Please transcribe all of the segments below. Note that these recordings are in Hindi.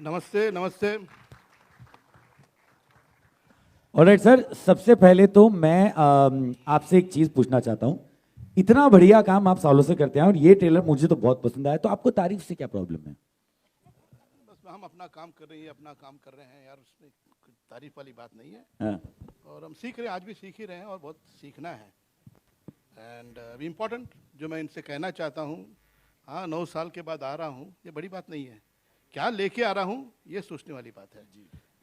नमस्ते नमस्ते। ऑलराइट सर, सबसे पहले तो मैं आपसे एक चीज पूछना चाहता हूँ। इतना बढ़िया काम आप सालों से करते हैं और ये ट्रेलर मुझे तो बहुत पसंद आया, तो आपको तारीफ से क्या प्रॉब्लम है? बस हम अपना काम कर रहे हैं, अपना काम कर रहे हैं यार, उसमें कोई तारीफ वाली बात नहीं है। हाँ। और हम सीख रहे हैं, आज भी सीख ही रहे हैं और बहुत सीखना है। एंड अभी इम्पोर्टेंट जो मैं इनसे कहना चाहता हूँ, हाँ 9 साल के बाद आ रहा हूँ, ये बड़ी बात नहीं है। क्या लेके आ रहा हूँ ये सोचने वाली बात है,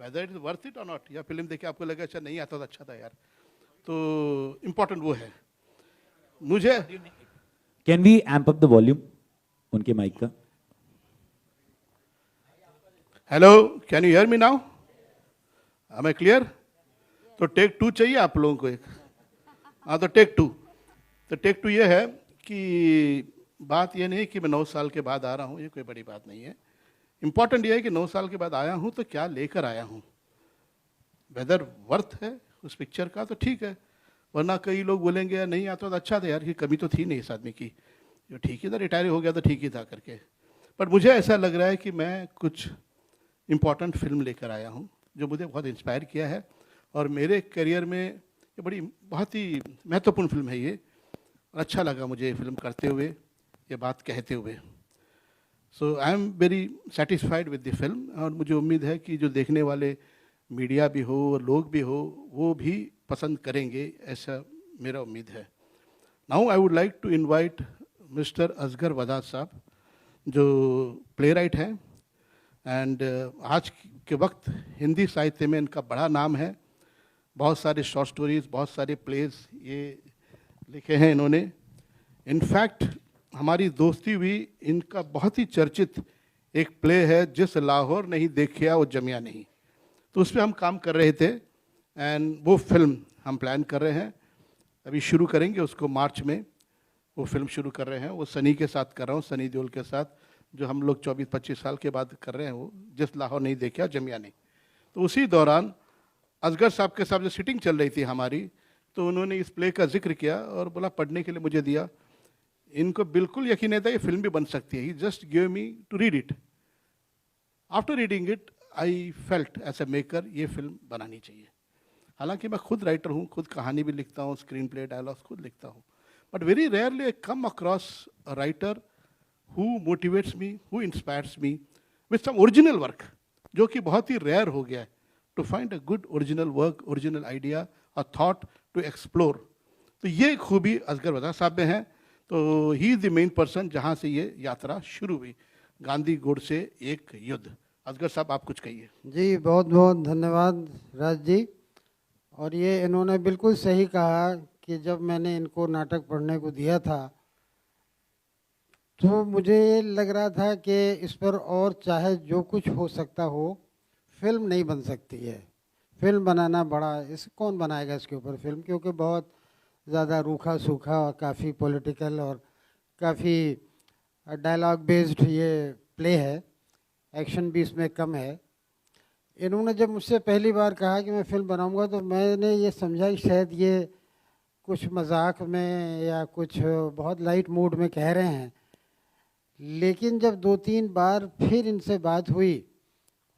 whether it is worth it और नॉट। या फिल्म देखे आपको लगे अच्छा नहीं आता तो अच्छा था यार, तो इम्पोर्टेंट वो है मुझे। Can we amp up the volume उनके माइक का? Hello, can you hear me now? I am clear? तो टेक 2 चाहिए आप लोगों को एक? हाँ तो टेक 2। तो टेक 2 ये है कि बात ये नहीं कि मैं 9 साल के बाद आ रहा हूँ, ये कोई बड़ी बात नहीं है। इम्पॉर्टेंट ये है कि 9 साल के बाद आया हूँ तो क्या लेकर आया हूँ। वेदर वर्थ है उस पिक्चर का तो ठीक है, वरना कई लोग बोलेंगे यार नहीं आता तो अच्छा था यार, कि कमी तो थी नहीं इस आदमी की, जो ठीक ही था, रिटायर हो गया तो ठीक ही था करके। बट मुझे ऐसा लग रहा है कि मैं कुछ इम्पॉर्टेंट फिल्म लेकर आया हूँ जो मुझे बहुत इंस्पायर किया है और मेरे करियर में ये बड़ी बहुत ही महत्वपूर्ण फिल्म है ये। और अच्छा लगा मुझे ये फिल्म करते हुए, ये बात कहते हुए। So I am very satisfied with the film और मुझे उम्मीद है कि जो देखने वाले मीडिया भी हो और लोग भी हो वो भी पसंद करेंगे, ऐसा मेरा उम्मीद है। Now I would like to invite Mister Asghar Wadad साहब, जो प्ले राइट हैं एंड आज के वक्त हिंदी साहित्य में इनका बड़ा नाम है। बहुत सारे शॉर्ट स्टोरीज, बहुत सारे प्लेज ये लिखे हैं इन्होंने। इनफैक्ट हमारी दोस्ती हुई, इनका बहुत ही चर्चित एक प्ले है जिस लाहौर नहीं देखिया वो जमिया नहीं, तो उस पर हम काम कर रहे थे एंड वो फिल्म हम प्लान कर रहे हैं, अभी शुरू करेंगे उसको मार्च में। वो फिल्म शुरू कर रहे हैं, वो सनी के साथ कर रहा हूँ, सनी देओल के साथ, जो हम लोग 24-25 साल के बाद कर रहे हैं, वो जिस लाहौर नहीं देखा जमिया नहीं। तो उसी दौरान असगर साहब के साथ जो सिटिंग चल रही थी हमारी, तो उन्होंने इस प्ले का जिक्र किया और बोला पढ़ने के लिए मुझे दिया। इनको बिल्कुल यकीन नहीं था ये फिल्म भी बन सकती है। He just give me to read it. After reading it I felt as a maker ये फिल्म बनानी चाहिए। हालांकि मैं खुद राइटर हूँ, खुद कहानी भी लिखता हूँ, स्क्रीन प्ले डायलॉग्स खुद लिखता हूँ, but very rarely I come across a writer who motivates me, who inspires me with some original work, जो कि बहुत ही रेयर हो गया है, to find a good original work, original idea, a thought to explore। तो ये खूबी असगर वदाद साहब में है। तो he is the main person जहाँ से ये यात्रा शुरू हुई, गांधी गोड से एक युद्ध। असगर साहब आप कुछ कहिए। जी बहुत बहुत धन्यवाद राज जी। और ये इन्होंने बिल्कुल सही कहा कि जब मैंने इनको नाटक पढ़ने को दिया था तो मुझे ये लग रहा था कि इस पर और चाहे जो कुछ हो सकता हो, फिल्म नहीं बन सकती है। फिल्म बनाना बड़ा, इस कौन बनाएगा इसके ऊपर फिल्म, क्योंकि बहुत ज़्यादा रूखा सूखा और काफ़ी पॉलिटिकल और काफ़ी डायलॉग बेस्ड ये प्ले है, एक्शन भी इसमें कम है। इन्होंने जब मुझसे पहली बार कहा कि मैं फ़िल्म बनाऊंगा तो मैंने ये समझा कि शायद ये कुछ मजाक में या कुछ बहुत लाइट मूड में कह रहे हैं। लेकिन जब 2-3 बार फिर इनसे बात हुई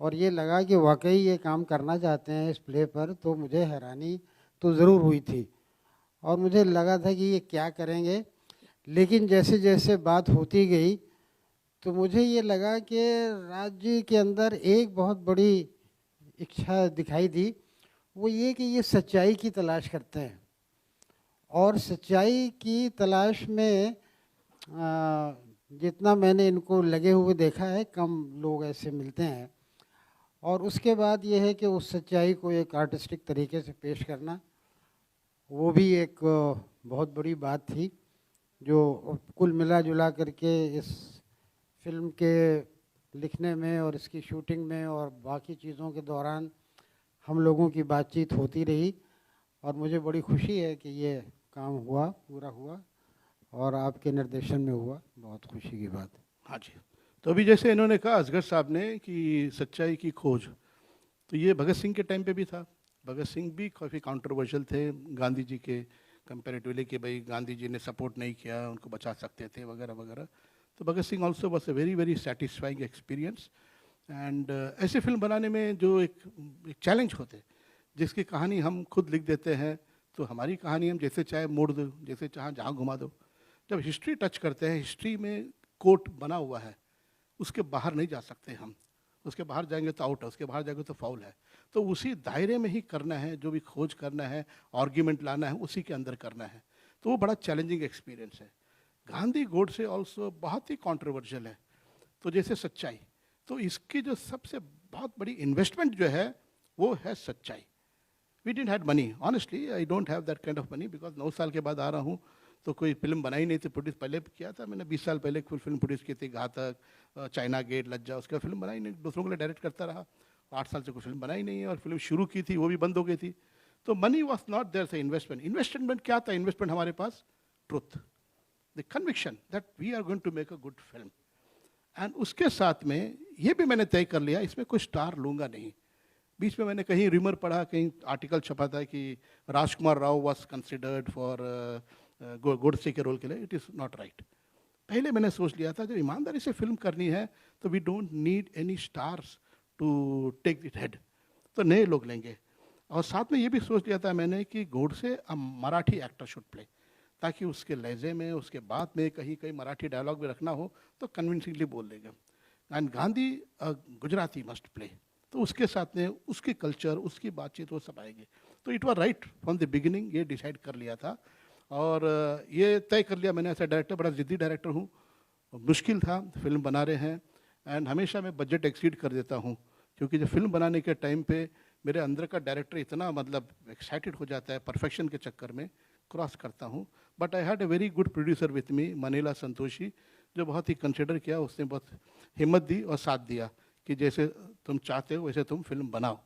और ये लगा कि वाकई ये काम करना चाहते हैं इस प्ले पर, तो मुझे हैरानी तो ज़रूर हुई थी और मुझे लगा था कि ये क्या करेंगे। लेकिन जैसे जैसे बात होती गई तो मुझे ये लगा कि राज जी के अंदर एक बहुत बड़ी इच्छा दिखाई दी, वो ये कि ये सच्चाई की तलाश करते हैं और सच्चाई की तलाश में जितना मैंने इनको लगे हुए देखा है, कम लोग ऐसे मिलते हैं। और उसके बाद ये है कि उस सच्चाई को एक आर्टिस्टिक तरीके से पेश करना, वो भी एक बहुत बड़ी बात थी, जो कुल मिला जुला करके इस फिल्म के लिखने में और इसकी शूटिंग में और बाकी चीज़ों के दौरान हम लोगों की बातचीत होती रही और मुझे बड़ी खुशी है कि ये काम हुआ, पूरा हुआ और आपके निर्देशन में हुआ, बहुत खुशी की बात है। हाँ जी, तो अभी जैसे इन्होंने कहा असगर साहब ने कि सच्चाई की खोज, तो ये भगत सिंह के टाइम पे भी था। भगत सिंह भी काफ़ी कांट्रोवर्शियल थे गांधी जी के कंपेरेटिवली, कि भाई गांधी जी ने सपोर्ट नहीं किया, उनको बचा सकते थे वगैरह वगैरह। तो Bhagat Singh also was a very very satisfying experience and ऐसे फिल्म बनाने में जो एक चैलेंज होते हैं, जिसकी कहानी हम खुद लिख देते हैं, तो हमारी कहानी हम जैसे चाहे मोड़ दो, जैसे चाहे जहाँ घुमा दो। जब हिस्ट्री टच करते हैं, हिस्ट्री में कोट बना हुआ है, उसके बाहर नहीं जा सकते हम। उसके बाहर जाएंगे तो आउट है, उसके बाहर जाएंगे तो फाउल है। तो उसी दायरे में ही करना है, जो भी खोज करना है, आर्ग्यूमेंट लाना है, उसी के अंदर करना है। तो वो बड़ा चैलेंजिंग एक्सपीरियंस है। गांधी गोडसे ऑल्सो बहुत ही कॉन्ट्रोवर्शियल है। तो जैसे सच्चाई, तो इसकी जो सबसे बहुत बड़ी इन्वेस्टमेंट जो है वो है सच्चाई। We didn't had money, honestly I don't have that kind of money, because 9 साल के बाद आ रहा हूँ, तो कोई फिल्म बनाई नहीं थी। प्रोड्यूस पहले किया था मैंने, 20 साल पहले एक फिल्म प्रोड्यूस की थी, घातक, चाइना गेट, लज्जा। उसके बाद फिल्म बनाई नहीं, दूसरों के लिए डायरेक्ट करता रहा। 8 साल से कोई फिल्म बनाई नहीं है, और फिल्म शुरू की थी वो भी बंद हो गई थी। तो मनी वॉज नॉट देयर से इन्वेस्टमेंट। इन्वेस्टमेंट क्या था? इन्वेस्टमेंट हमारे पास truth, the conviction that we are going to make a good film. And उसके साथ में ये भी मैंने तय कर लिया, इसमें कोई स्टार लूँगा नहीं। बीच में मैंने कहीं रिमर पढ़ा, कहीं आर्टिकल छपा था कि Rajkumar Rao was considered for Godse के रोल के लिए। It is not right. पहले मैंने सोच लिया था, जब ईमानदारी से फिल्म करनी है तो we don't need any stars to take it head, तो नए लोग लेंगे। और साथ में ये भी सोच लिया था मैंने कि गोडसे अ मराठी एक्टर शुड प्ले, ताकि उसके लहजे में, उसके बाद में कहीं कहीं मराठी डायलॉग भी रखना हो तो कन्विंसिंगली बोल देगा। And Gandhi Gujarati must play, तो उसके साथ में उसकी कल्चर, उसकी बातचीत, वो सब आएगी। तो it was right from the beginning, ये डिसाइड कर लिया था। और ये तय कर लिया मैंने, ऐसा डायरेक्टर, बड़ा ज़िद्दी डायरेक्टर हूँ, मुश्किल था, फिल्म बना रहे हैं। एंड हमेशा मैं बजट एक्सीड कर देता हूँ, क्योंकि जब फिल्म बनाने के टाइम पे मेरे अंदर का डायरेक्टर इतना मतलब एक्साइटेड हो जाता है, परफेक्शन के चक्कर में क्रॉस करता हूँ। But I had a very good producer with me, Manila Santoshi, जो बहुत ही कंसिडर किया, उसने बहुत हिम्मत दी और साथ दिया कि जैसे तुम चाहते हो वैसे तुम फिल्म बनाओ।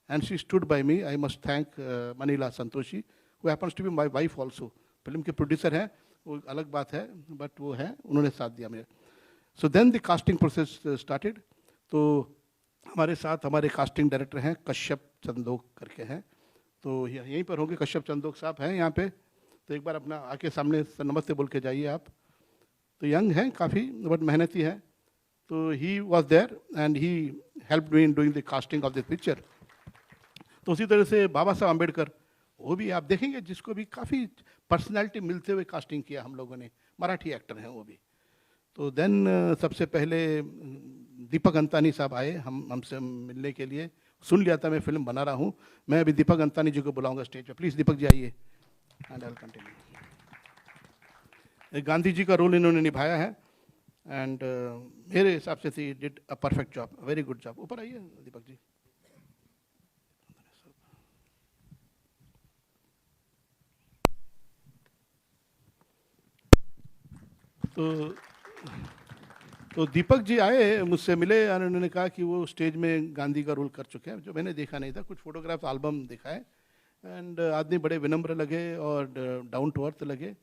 And she stood by me. I must thank Manila Santoshi, who happens to be my wife also. Film के प्रोड्यूसर हैं, वो अलग बात है, बट वो है, उन्होंने साथ दिया मेरे। So then the casting process started. तो हमारे साथ हमारे कास्टिंग डायरेक्टर हैं, कश्यप चंदोक करके हैं, तो यहीं पर होंगे। कश्यप चंदोक साहब हैं यहाँ पे, तो एक बार अपना आके सामने नमस्ते बोल के जाइए आप। तो यंग हैं काफ़ी, बट मेहनती हैं। तो he was there and he help me in doing the casting of this picture. तो उसी तरह से बाबा साहब अम्बेडकर, वो भी आप देखेंगे, जिसको भी काफ़ी पर्सनैलिटी मिलते हुए कास्टिंग किया हम लोगों ने, मराठी एक्टर हैं वो भी। तो देन सबसे पहले दीपक अंतानी साहब आए हमसे मिलने के लिए। सुन लिया था मैं फिल्म बना रहा हूँ, मैं अभी दीपक अंतानी जी को बुलाऊंगा स्टेज पे। प्लीज़ दीपक जी आइए। And I will continue. Gandhi ji का रोल इन्होंने निभाया है, एंड मेरे हिसाब से he did a perfect job, very good job. ऊपर आइए दीपक जी। तो दीपक जी आए, मुझसे मिले, और उन्होंने कहा कि वो स्टेज में गांधी का रोल कर चुके हैं, जो मैंने देखा नहीं था। कुछ फोटोग्राफ एल्बम देखा है, एंड आदमी बड़े विनम्र लगे और डाउन टू अर्थ लगे।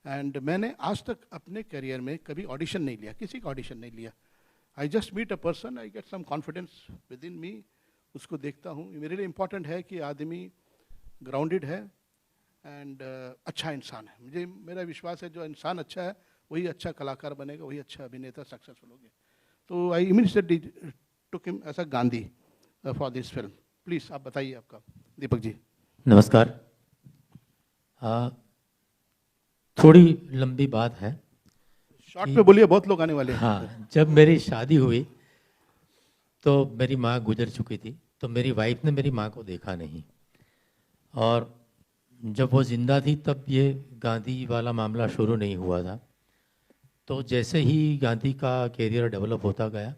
एंड मैंने आज तक अपने करियर में कभी ऑडिशन नहीं लिया, किसी का ऑडिशन नहीं लिया। I just meet a person, I get some confidence with in me, उसको देखता हूँ। मेरे लिए इम्पॉर्टेंट है कि आदमी ग्राउंडेड है एंड अच्छा इंसान है। मुझे मेरा विश्वास है, जो इंसान अच्छा है वही अच्छा कलाकार बनेगा, वही अच्छा अभिनेता सक्सेसफुल होगा। तो I immediately took him as a Gandhi for this film. Please आप बताइए आपका, दीपक जी। नमस्कार। थोड़ी लंबी बात है, शॉर्ट में बोलिए, बहुत लोग आने वाले हैं। हाँ, जब मेरी शादी हुई तो मेरी माँ गुजर चुकी थी, तो मेरी वाइफ ने मेरी माँ को देखा नहीं, और जब वो जिंदा थी तब ये गांधी वाला मामला शुरू नहीं हुआ था। तो जैसे ही गांधी का कैरियर डेवलप होता गया,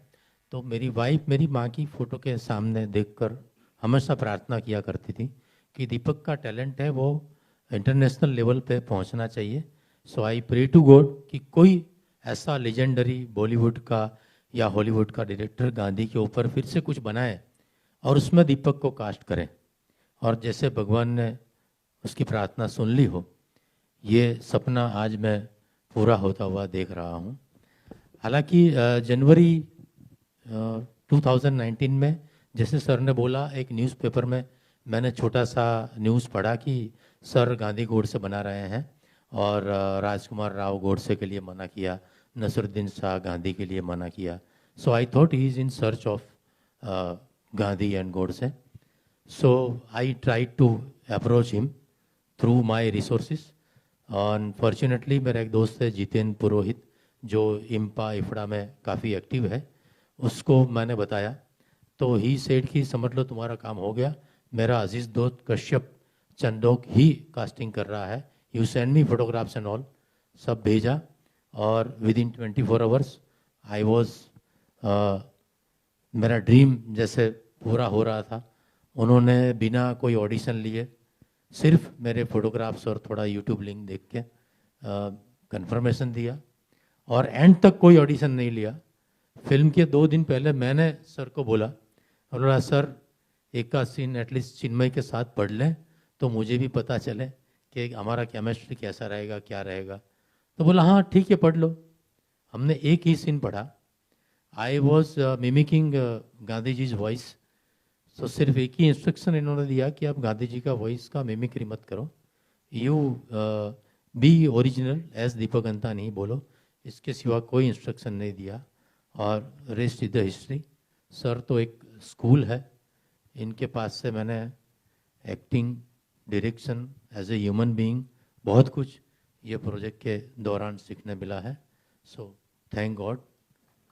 तो मेरी वाइफ मेरी माँ की फ़ोटो के सामने देखकर हमेशा प्रार्थना किया करती थी कि दीपक का टैलेंट है, वो इंटरनेशनल लेवल पे पहुंचना चाहिए। सो आई प्रे टू गॉड कि कोई ऐसा लेजेंडरी बॉलीवुड का या हॉलीवुड का डायरेक्टर गांधी के ऊपर फिर से कुछ बनाए और उसमें दीपक को कास्ट करें। और जैसे भगवान ने उसकी प्रार्थना सुन ली हो, ये सपना आज मैं पूरा होता हुआ देख रहा हूँ। हालांकि जनवरी 2019 में, जैसे सर ने बोला, एक न्यूज़पेपर में मैंने छोटा सा न्यूज़ पढ़ा कि सर गांधी गोडसे बना रहे हैं, और राजकुमार राव गोडसे के लिए मना किया, नसरुद्दीन शाह गांधी के लिए मना किया। So I thought he is in search of Gandhi and Godse. So I tried to approach him through my resources. Unfortunately मेरा एक दोस्त है जितेन पुरोहित जो इम्पा इफड़ा में काफ़ी एक्टिव है, उसको मैंने बताया तो ही सेड कि समझ लो तुम्हारा काम हो गया, मेरा अजीज़ दोस्त कश्यप चंदोक ही कास्टिंग कर रहा है, you send me photographs and all. सब भेजा और with in 24 hours I was, मेरा ड्रीम जैसे पूरा हो रहा था. उन्होंने बिना कोई ऑडिशन लिए सिर्फ मेरे फोटोग्राफ्स और थोड़ा यूट्यूब लिंक देख के कंफर्मेशन दिया और एंड तक कोई ऑडिशन नहीं लिया. फिल्म के 2 दिन पहले मैंने सर को बोला सर एक का सीन एटलीस्ट चिन्मय के साथ पढ़ लें तो मुझे भी पता चले कि हमारा केमिस्ट्री कैसा रहेगा क्या रहेगा. तो बोला हाँ ठीक है पढ़ लो. हमने एक ही सीन पढ़ा. I was mimicking Gandhi ji's voice. तो सिर्फ एक ही इंस्ट्रक्शन इन्होंने दिया कि आप गांधी जी का वॉइस का मिमिक्री मत करो, you be original as Deepak Antani बोलो. इसके सिवा कोई इंस्ट्रक्शन नहीं दिया और rest is the history. Sir तो एक स्कूल है, इनके पास से मैंने acting, direction, as a human being बहुत कुछ ये प्रोजेक्ट के दौरान सीखने मिला है. So thank god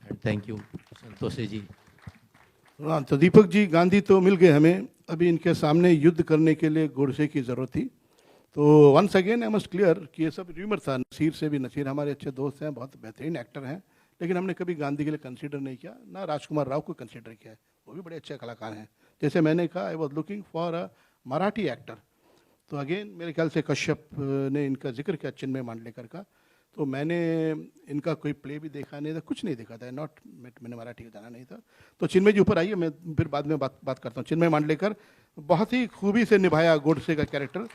and thank you Santoshi ji. हाँ, तो दीपक जी गांधी तो मिल गए हमें, अभी इनके सामने युद्ध करने के लिए गोडसे की ज़रूरत थी. तो once again I must clear कि ये सब र्यूमर था. नसीर से भी, नसीर हमारे अच्छे दोस्त हैं, बहुत बेहतरीन एक्टर हैं, लेकिन हमने कभी गांधी के लिए कंसीडर नहीं किया, ना राजकुमार राव को कंसीडर किया है, वो भी बड़े अच्छे कलाकार हैं. जैसे मैंने कहा I was looking for a Marathi actor. तो अगेन मेरे ख्याल से कश्यप ने इनका जिक्र किया चिन्मय मांडलेकर का, तो मैंने इनका कोई प्ले भी देखा नहीं था, कुछ नहीं देखा था, नॉट मैंने मराठी का जाना नहीं था. तो चिन्मय जी ऊपर आइए, मैं फिर बाद में बात करता हूँ. चिन्मय मांडलेकर बहुत ही खूबी से निभाया गोडसे का कैरेक्टर.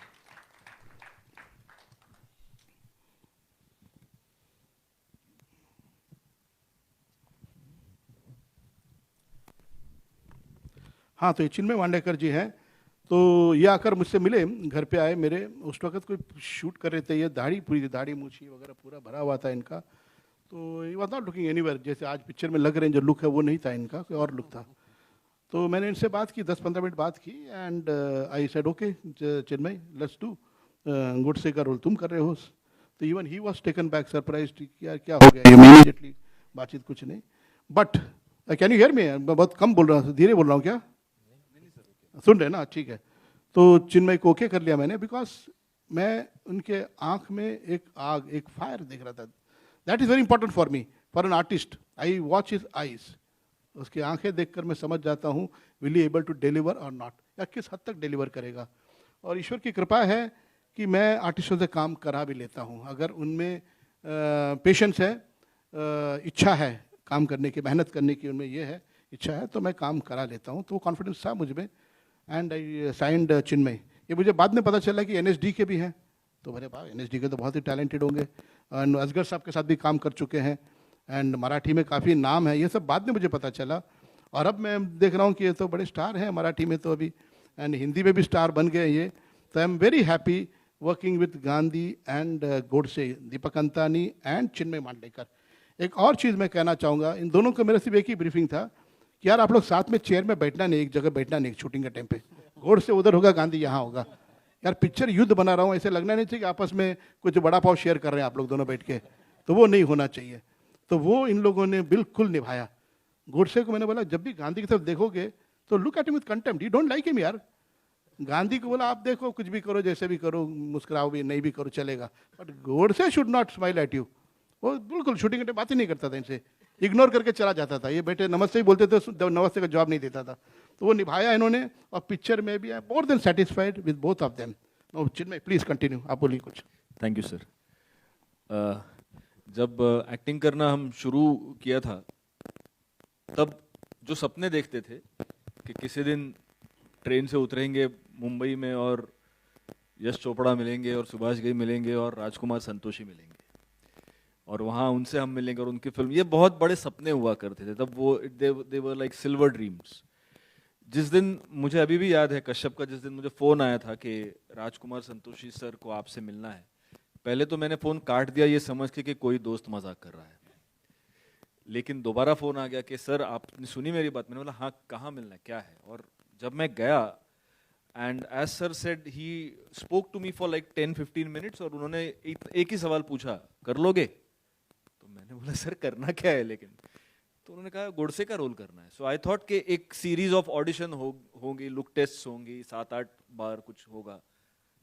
हाँ, तो ये चिन्मय मांडलेकर जी हैं. तो ये आकर मुझसे मिले, घर पे आए मेरे. उस वक्त कोई शूट कर रहे थे, ये दाढ़ी पूरी, दाढ़ी मूछी वगैरह पूरा भरा हुआ था इनका. तो ये वॉज नॉट लुकिंग एनीवेयर, जैसे आज पिक्चर में लग रहे हैं जो लुक है वो नहीं था इनका, कोई और लुक था. तो मैंने इनसे बात की, 10-15 मिनट बात की and I said okay Chinmay let's do, Godse का रोल तुम कर रहे हो. तो even he was taken back surprise कि यार क्या हो गया इमीडिएटली, बातचीत कुछ नहीं. बट कैन यू हियर मी? मैं बहुत कम बोल रहा हूँ, धीरे बोल रहा हूँ क्या? सुन रहे ना, ठीक है. तो चिन्मय को ओके कर लिया मैंने, बिकॉज मैं उनके आंख में एक आग, एक फायर देख रहा था. That is very important for me, for an artist. I watch his eyes, उसकी आंखें देखकर मैं समझ जाता हूँ will he able to deliver और नॉट, या किस हद तक डिलीवर करेगा. और ईश्वर की कृपा है कि मैं आर्टिस्टों से काम करा भी लेता हूँ, अगर उनमें पेशेंस है, इच्छा है काम करने की, मेहनत करने की उनमें ये है इच्छा है, तो मैं काम करा लेता हूँ. तो वो कॉन्फिडेंस था मुझ में एंड आई साइंड चिन्मय. ये मुझे बाद में पता चला कि एनएसडी के भी हैं. तो मेरे पास एनएसडी के तो बहुत ही टैलेंटेड होंगे, एंड असगर साहब के साथ भी काम कर चुके हैं, एंड मराठी में काफ़ी नाम है. ये सब बाद में मुझे पता चला, और अब मैं देख रहा हूँ कि ये तो बड़े स्टार हैं मराठी में तो अभी, एंड हिंदी में भी स्टार बन गए ये. तो I am very happy working with Gandhi and Godse, Deepak Antani and Chinmay Mandlekar. एक और चीज़ मैं कहना चाहूँगा, इन दोनों का मेरा सिर्फ एक ही ब्रीफिंग था कि यार आप लोग साथ में चेयर में बैठना नहीं, एक जगह बैठना नहीं शूटिंग के टाइम पे. गोडसे उधर होगा, गांधी यहाँ होगा. यार पिक्चर युद्ध बना रहा हूँ, ऐसे लगना नहीं चाहिए कि आपस में कुछ बड़ा पाव शेयर कर रहे हैं आप लोग दोनों बैठ के, तो वो नहीं होना चाहिए. तो वो इन लोगों ने बिल्कुल निभाया. गोडसे को मैंने बोला जब भी गांधी की तरफ देखोगे तो look at him with contempt, you don't like him यार. गांधी को बोला आप देखो कुछ भी करो, जैसे भी करो, मुस्कुराओ भी, नहीं भी करो चलेगा, but Godse should not smile at you. वो बिल्कुल शूटिंग के टाइम बात ही नहीं करता था इनसे, इग्नोर करके चला जाता था. ये बेटे नमस्ते ही बोलते थे, नमस्ते का जवाब नहीं देता था. तो वो निभाया इन्होंने, और पिक्चर में भी I more than satisfied with both of them. Chinmay please continue, आप बोलिए कुछ. Thank you sir. जब एक्टिंग करना हम शुरू किया था, तब जो सपने देखते थे कि किसी दिन ट्रेन से उतरेंगे मुंबई में और यश चोपड़ा मिलेंगे और सुभाष घई मिलेंगे और राजकुमार संतोषी मिलेंगे और वहाँ उनसे हम मिलेंगे और उनकी फिल्म, ये बहुत बड़े सपने हुआ करते थे तब. वो दे वर लाइक सिल्वर ड्रीम्स. जिस दिन, मुझे अभी भी याद है कश्यप का, जिस दिन मुझे फ़ोन आया था कि राजकुमार संतोषी सर को आपसे मिलना है, पहले तो मैंने फ़ोन काट दिया ये समझ के कि कोई दोस्त मजाक कर रहा है. लेकिन दोबारा फ़ोन आ गया कि सर आपने सुनी मेरी बात? मैंने बोला हाँ, कहाँ मिलना है, क्या है? और जब मैं गया, and as sir said, he spoke to me for like 10-15 minutes, और उन्होंने एक ही सवाल पूछा, कर लोगे? तो मैंने बोला सर करना क्या है लेकिन? तो उन्होंने कहा गोडसे का रोल करना है. सो आई थॉट कि एक सीरीज ऑफ ऑडिशन होंगी, लुक टेस्ट होंगी, 7-8 बार कुछ होगा.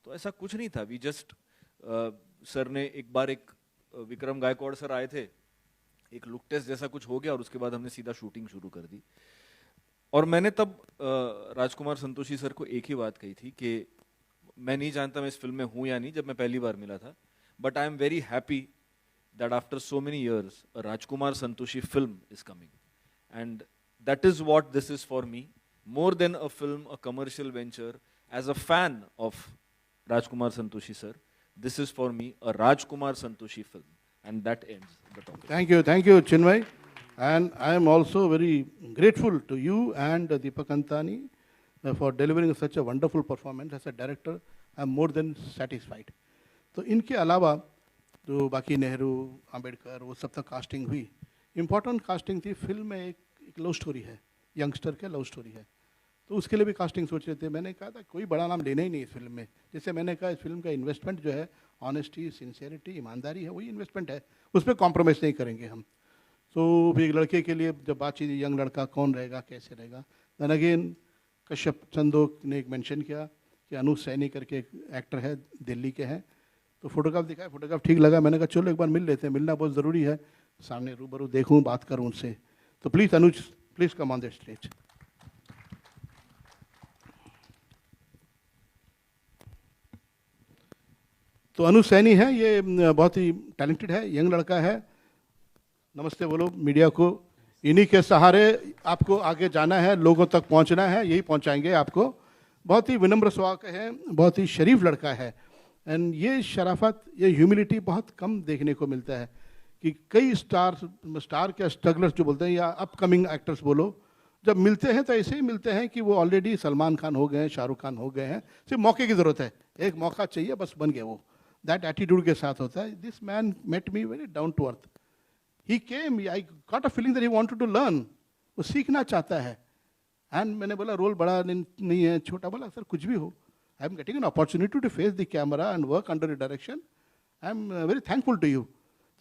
तो ऐसा कुछ नहीं था. वी जस्ट सर ने एक बार विक्रम गायकवाड़ सर आए थे, एक लुक टेस्ट जैसा कुछ हो गया, और उसके बाद हमने सीधा शूटिंग शुरू कर दी. और मैंने तब राजकुमार संतोषी सर को एक ही बात कही थी कि मैं नहीं जानता मैं इस फिल्म में हूँ या नहीं, जब मैं पहली बार मिला था, but I am very happy that after so many years a Rajkumar Santoshi film is coming, and that is what this is for me, more than a film, a commercial venture. As a fan of Rajkumar Santoshi sir, this is for me a Rajkumar Santoshi film, and that ends the topic. Thank you, Chinmay, and I am also very grateful to you and Deepak Antani for delivering such a wonderful performance. As a director, I am more than satisfied. तो इनके अलावा जो बाकी नेहरू, अंबेडकर, वो सब तक कास्टिंग हुई. इम्पोर्टेंट कास्टिंग थी. फिल्म में एक लव स्टोरी है, यंगस्टर का लव स्टोरी है, तो उसके लिए भी कास्टिंग सोच रहे थे. मैंने कहा था कोई बड़ा नाम लेना ही नहीं इस फिल्म में. जैसे मैंने कहा इस फिल्म का इन्वेस्टमेंट जो है, ऑनेस्टी, सिंसियरिटी, ईमानदारी है, वही इन्वेस्टमेंट है, उस पर कॉम्प्रोमाइज़ नहीं करेंगे हम. तो फिर एक लड़के के लिए जब बातचीत, यंग लड़का कौन रहेगा, कैसे रहेगा, दैन अगेन कश्यप चंदोक ने एक मेंशन किया कि अनुज सैनी करके एक एक्टर है, दिल्ली के हैं. तो फोटोग्राफ दिखाया, फोटोग्राफ ठीक लगा. मैंने कहा चलो एक बार मिल लेते हैं, मिलना बहुत ज़रूरी है, सामने रूबरू देखूं, बात करूं उनसे. तो please Anuj, please come on the stage. तो अनुज सैनी है, ये बहुत ही टैलेंटेड है, यंग लड़का है. नमस्ते बोलो मीडिया को. इन्हीं के सहारे आपको आगे जाना है, लोगों तक पहुंचना है, यही पहुंचाएंगे आपको. बहुत ही विनम्र स्वभाव का है, बहुत ही शरीफ लड़का है. एंड ये शराफत, ये ह्यूमिलिटी बहुत कम देखने को मिलता है कि कई स्टार के स्ट्रगलर्स जो बोलते हैं, या अपकमिंग एक्टर्स बोलो, जब मिलते हैं तो ऐसे ही मिलते हैं कि वो ऑलरेडी सलमान खान हो गए हैं, शाहरुख खान हो गए हैं, सिर्फ मौके की ज़रूरत है, एक मौका चाहिए, बस बन गए वो. दैट एटीट्यूड के साथ होता है. This man met me very down to earth. He came, I got a feeling that he wanted to learn. वो सीखना चाहता है. एंड मैंने बोला रोल बड़ा नहीं है, छोटा. बोला सर कुछ भी हो, I am getting an opportunity to face the camera and work under your direction. I am very thankful to you.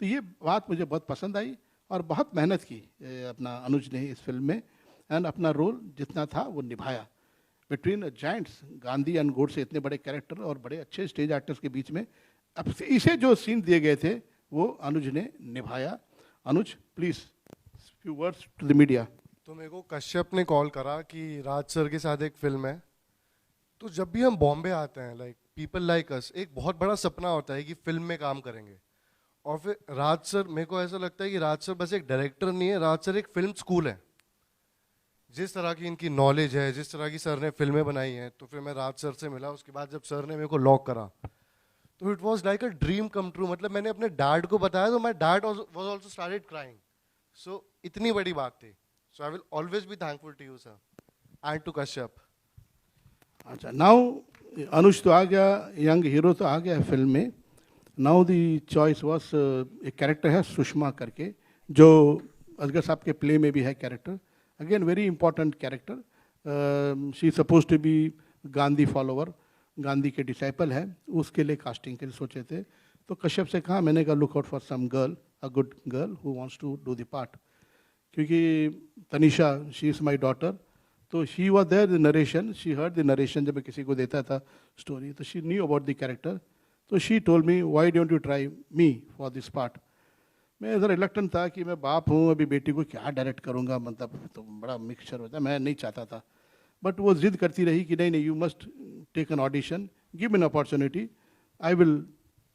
तो ये बात मुझे बहुत पसंद आई, और बहुत मेहनत की अपना अनुज ने इस फिल्म में, एंड अपना रोल जितना था वो निभाया. Between giants, Gandhi and Godse, इतने बड़े कैरेक्टर और बड़े अच्छे स्टेज एक्टर्स के बीच में अब इसे जो सीन दिए गए थे वो अनुज ने निभाया. Anuj please few words to the media. तो मेरे को कश्यप ने कॉल करा कि राज सर के साथ एक फिल्म है. तो जब भी हम बॉम्बे आते हैं, लाइक पीपल लाइक अस, एक बहुत बड़ा सपना होता है कि फिल्म में काम करेंगे. और फिर राज सर, मेरे को ऐसा लगता है कि राज सर बस एक डायरेक्टर नहीं है, राज सर एक फिल्म स्कूल है. जिस तरह की इनकी नॉलेज है, जिस तरह की सर ने फिल्में बनाई हैं. तो फिर मैं राज सर से मिला. उसके बाद जब सर ने मेरे को लॉक करा, तो it was like a dream come true. मतलब मैंने अपने डैड को बताया तो my dad was also started crying. So इतनी बड़ी बात थी. So I will always be thankful to you sir and to Kashyap. अच्छा, नाउ अनुज तो आ गया, यंग हीरो तो आ गया है फिल्म में. नाउ दी चॉइस वॉज, एक कैरेक्टर है सुषमा करके, जो असगर साहब के प्ले में भी है character. Again very important character. She suppose to be Gandhi follower, Gandhi के डिसाइपल है. उसके लिए कास्टिंग के लिए सोचे थे. तो कश्यप से कहा, मैंने कहा look out for some girl, a good girl who wants to do the part. क्योंकि Tanisha, she is my daughter, तो she was there the narration, she heard the narration जब मैं किसी को देता था स्टोरी, तो she knew about the character. तो she told me why don't you try me for this part. मैं ज़रा रिलक्टेंट था कि मैं बाप हूँ, अभी बेटी को क्या डायरेक्ट करूँगा, मतलब तो बड़ा मिक्सचर होता है, मैं नहीं चाहता था. बट वो जिद करती रही कि नहीं नहीं, you must take an audition, give an opportunity, I will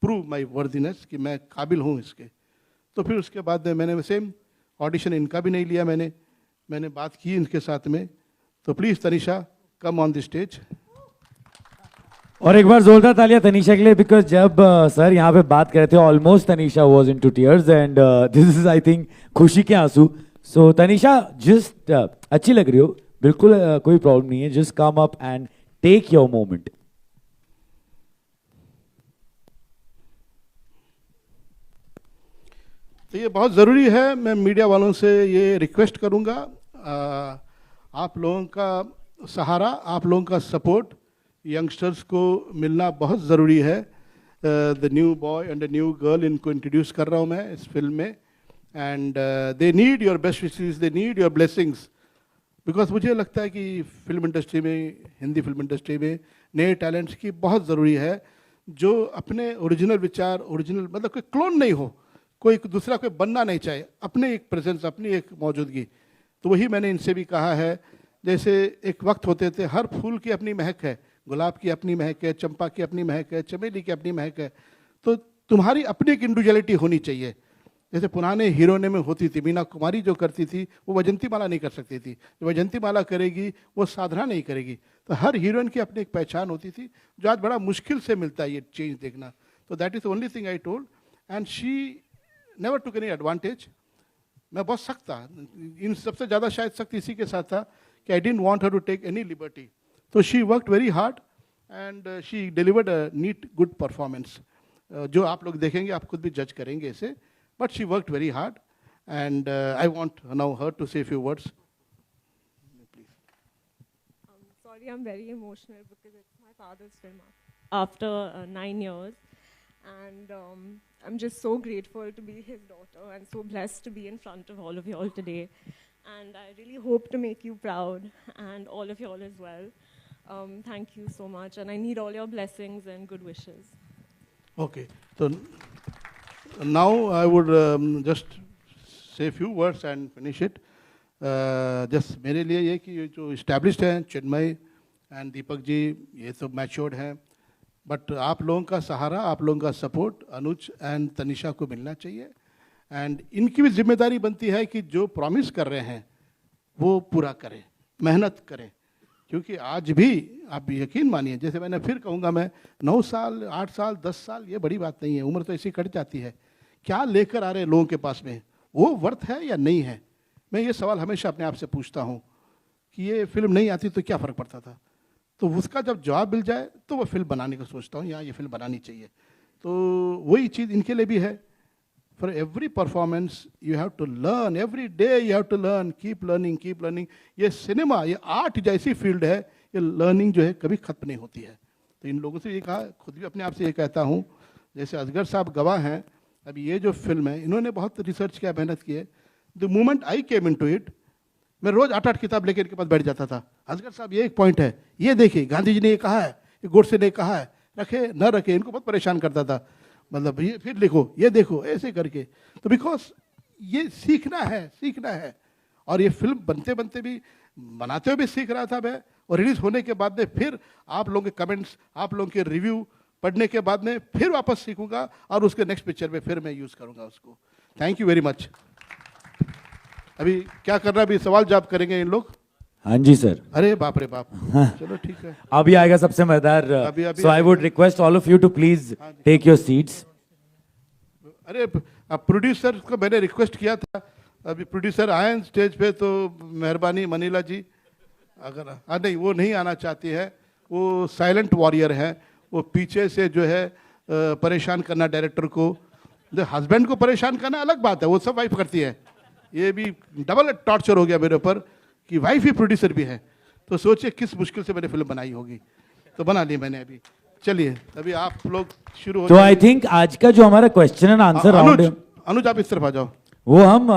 prove my worthiness कि मैं काबिल हूँ इसके. तो फिर उसके बाद मैंने सेम ऑडिशन इनका भी नहीं लिया, मैंने बात की इनके साथ में. तो please Tanisha come on the stage. और एक बार जोरदार तालियां तनीषा के लिए, बिकॉज जब सर यहाँ पे बात कर रहे थे almost Tanisha was into tears, and this is I think खुशी के आंसू. सो तनीषा जस्ट अच्छी लग रही हो, बिल्कुल कोई प्रॉब्लम नहीं है, just come up and take your moment. तो ये बहुत ज़रूरी है। मैं मीडिया वालों से ये रिक्वेस्ट करूँगा, आप लोगों का सहारा, आप लोगों का सपोर्ट यंगस्टर्स को मिलना बहुत ज़रूरी है। The new boy and the new girl, इनको इंट्रोड्यूस कर रहा हूँ मैं इस फिल्म में, and they need your best wishes, they need your blessings, because मुझे लगता है कि फिल्म इंडस्ट्री में, हिंदी फिल्म इंडस्ट्री में नए टैलेंट्स की बहुत ज़रूरी है, जो अपने ओरिजिनल विचार, ओरिजिनल मतलब कोई क्लोन नहीं हो, कोई दूसरा कोई बनना नहीं चाहे, अपने एक प्रेजेंस, अपनी एक मौजूदगी। तो वही मैंने इनसे भी कहा है, जैसे एक वक्त होते थे, हर फूल की अपनी महक है, गुलाब की अपनी महक है, चंपा की अपनी महक है, चमेली की अपनी महक है, तो तुम्हारी अपनी एक इंडिविजुअलिटी होनी चाहिए। जैसे पुराने हीरोने में होती थी, मीना कुमारी जो करती थी वो वैजंती माला नहीं कर सकती थी, जो वैजंती माला करेगी वो साधना नहीं करेगी। तो हर हीरोइन की अपनी एक पहचान होती थी, जो आज बड़ा मुश्किल से मिलता है ये चेंज देखना। तो that is the only thing I told, and she never took any advantage. मैं बहुत सख्त था, इन सबसे ज़्यादा शायद सख्त इसी के साथ था कि I didn't want her to take any liberty. तो she worked very hard and she delivered a neat good performance, जो आप लोग देखेंगे, आप खुद भी जज करेंगे इसे, but she worked very hard and I want now her to say few words. Sorry, I'm very emotional because it's my father's film after 9 years. And I'm just so grateful to be his daughter and so blessed to be in front of all of you all today. And I really hope to make you proud and all of you all as well. Thank you so much. And I need all your blessings and good wishes. Okay, so now I would just say a few words and finish it. Just मेरे लिए ये कि ये जो established हैं, चिन्मय एंड दीपक जी, ये तो मैच्योर्ड हैं, बट आप लोगों का सहारा, आप लोगों का सपोर्ट अनुज एंड तनिषा को मिलना चाहिए। एंड इनकी भी जिम्मेदारी बनती है कि जो प्रॉमिस कर रहे हैं वो पूरा करें, मेहनत करें, क्योंकि आज भी आप यकीन मानिए, जैसे मैंने फिर कहूँगा, मैं 9 साल, 8 साल, 10 साल, ये बड़ी बात नहीं है, उम्र तो ऐसी कट जाती है। क्या लेकर आ रहे हैं लोगों के पास में, वो वर्थ है या नहीं है? मैं ये सवाल हमेशा अपने आप से पूछता हूँ कि ये फिल्म नहीं आती तो क्या फ़र्क पड़ता था। तो उसका जब जवाब मिल जाए तो वो फिल्म बनाने का सोचता हूँ, यहाँ ये फिल्म बनानी चाहिए। तो वही चीज़ इनके लिए भी है। For every performance you have to learn, every day you have to learn, keep learning, keep learning. ये सिनेमा, ये आर्ट जैसी फील्ड है, ये लर्निंग जो है कभी ख़त्म नहीं होती है। तो इन लोगों से ये कहा, खुद भी अपने आप से ये कहता हूँ, जैसे असगर साहब गवाह हैं, अभी ये जो फिल्म है इन्होंने बहुत रिसर्च किया, मेहनत की है। The moment I came into it, मैं रोज 8-8 किताब लेकर इनके पास बैठ जाता था। असगर साहब ये एक पॉइंट है, ये देखिए गांधी जी ने ये कहा है, ये गोडसे ने कहा है, रखे न रखे, इनको बहुत परेशान करता था। मतलब ये फिर लिखो, ये देखो, ऐसे करके। तो बिकॉज ये सीखना है, सीखना है। और ये फिल्म बनते बनते भी, बनाते हुए भी सीख रहा था मैं, और रिलीज होने के बाद में फिर आप लोगों के कमेंट्स, आप लोगों के रिव्यू पढ़ने के बाद में फिर वापस सीखूंगा और उसके नेक्स्ट पिक्चर में फिर मैं यूज़ करूंगा उसको। Thank you very much. अभी क्या करना, अभी सवाल जवाब करेंगे इन लोग। हाँ जी सर। अरे बाप रे बाप, चलो ठीक है। अभी आएगा सबसे मजेदार। So I would request all of you to please take your seats. अरे प्रोड्यूसर को मैंने रिक्वेस्ट किया था, अभी प्रोड्यूसर आए स्टेज पे तो मेहरबानी मनीला जी, अगर नहीं वो नहीं आना चाहती है, वो साइलेंट वॉरियर है, वो पीछे से जो है परेशान करना डायरेक्टर को, हस्बैंड को परेशान करना अलग बात है, वो सब वाइफ करती है। ये भी डबल टॉर्चर हो गया मेरे ऊपर कि वाइफ ही प्रोड्यूसर भी है। तो सोचिए किस मुश्किल से मैंने फिल्म बनाई होगी, तो बना ली मैंने अभी। चलिए अभी आप लोग शुरू हो। तो आई थिंक आज का जो हमारा क्वेश्चन एंड आंसर राउंड है, अनुज आप इस तरफ आ जाओ। वो हम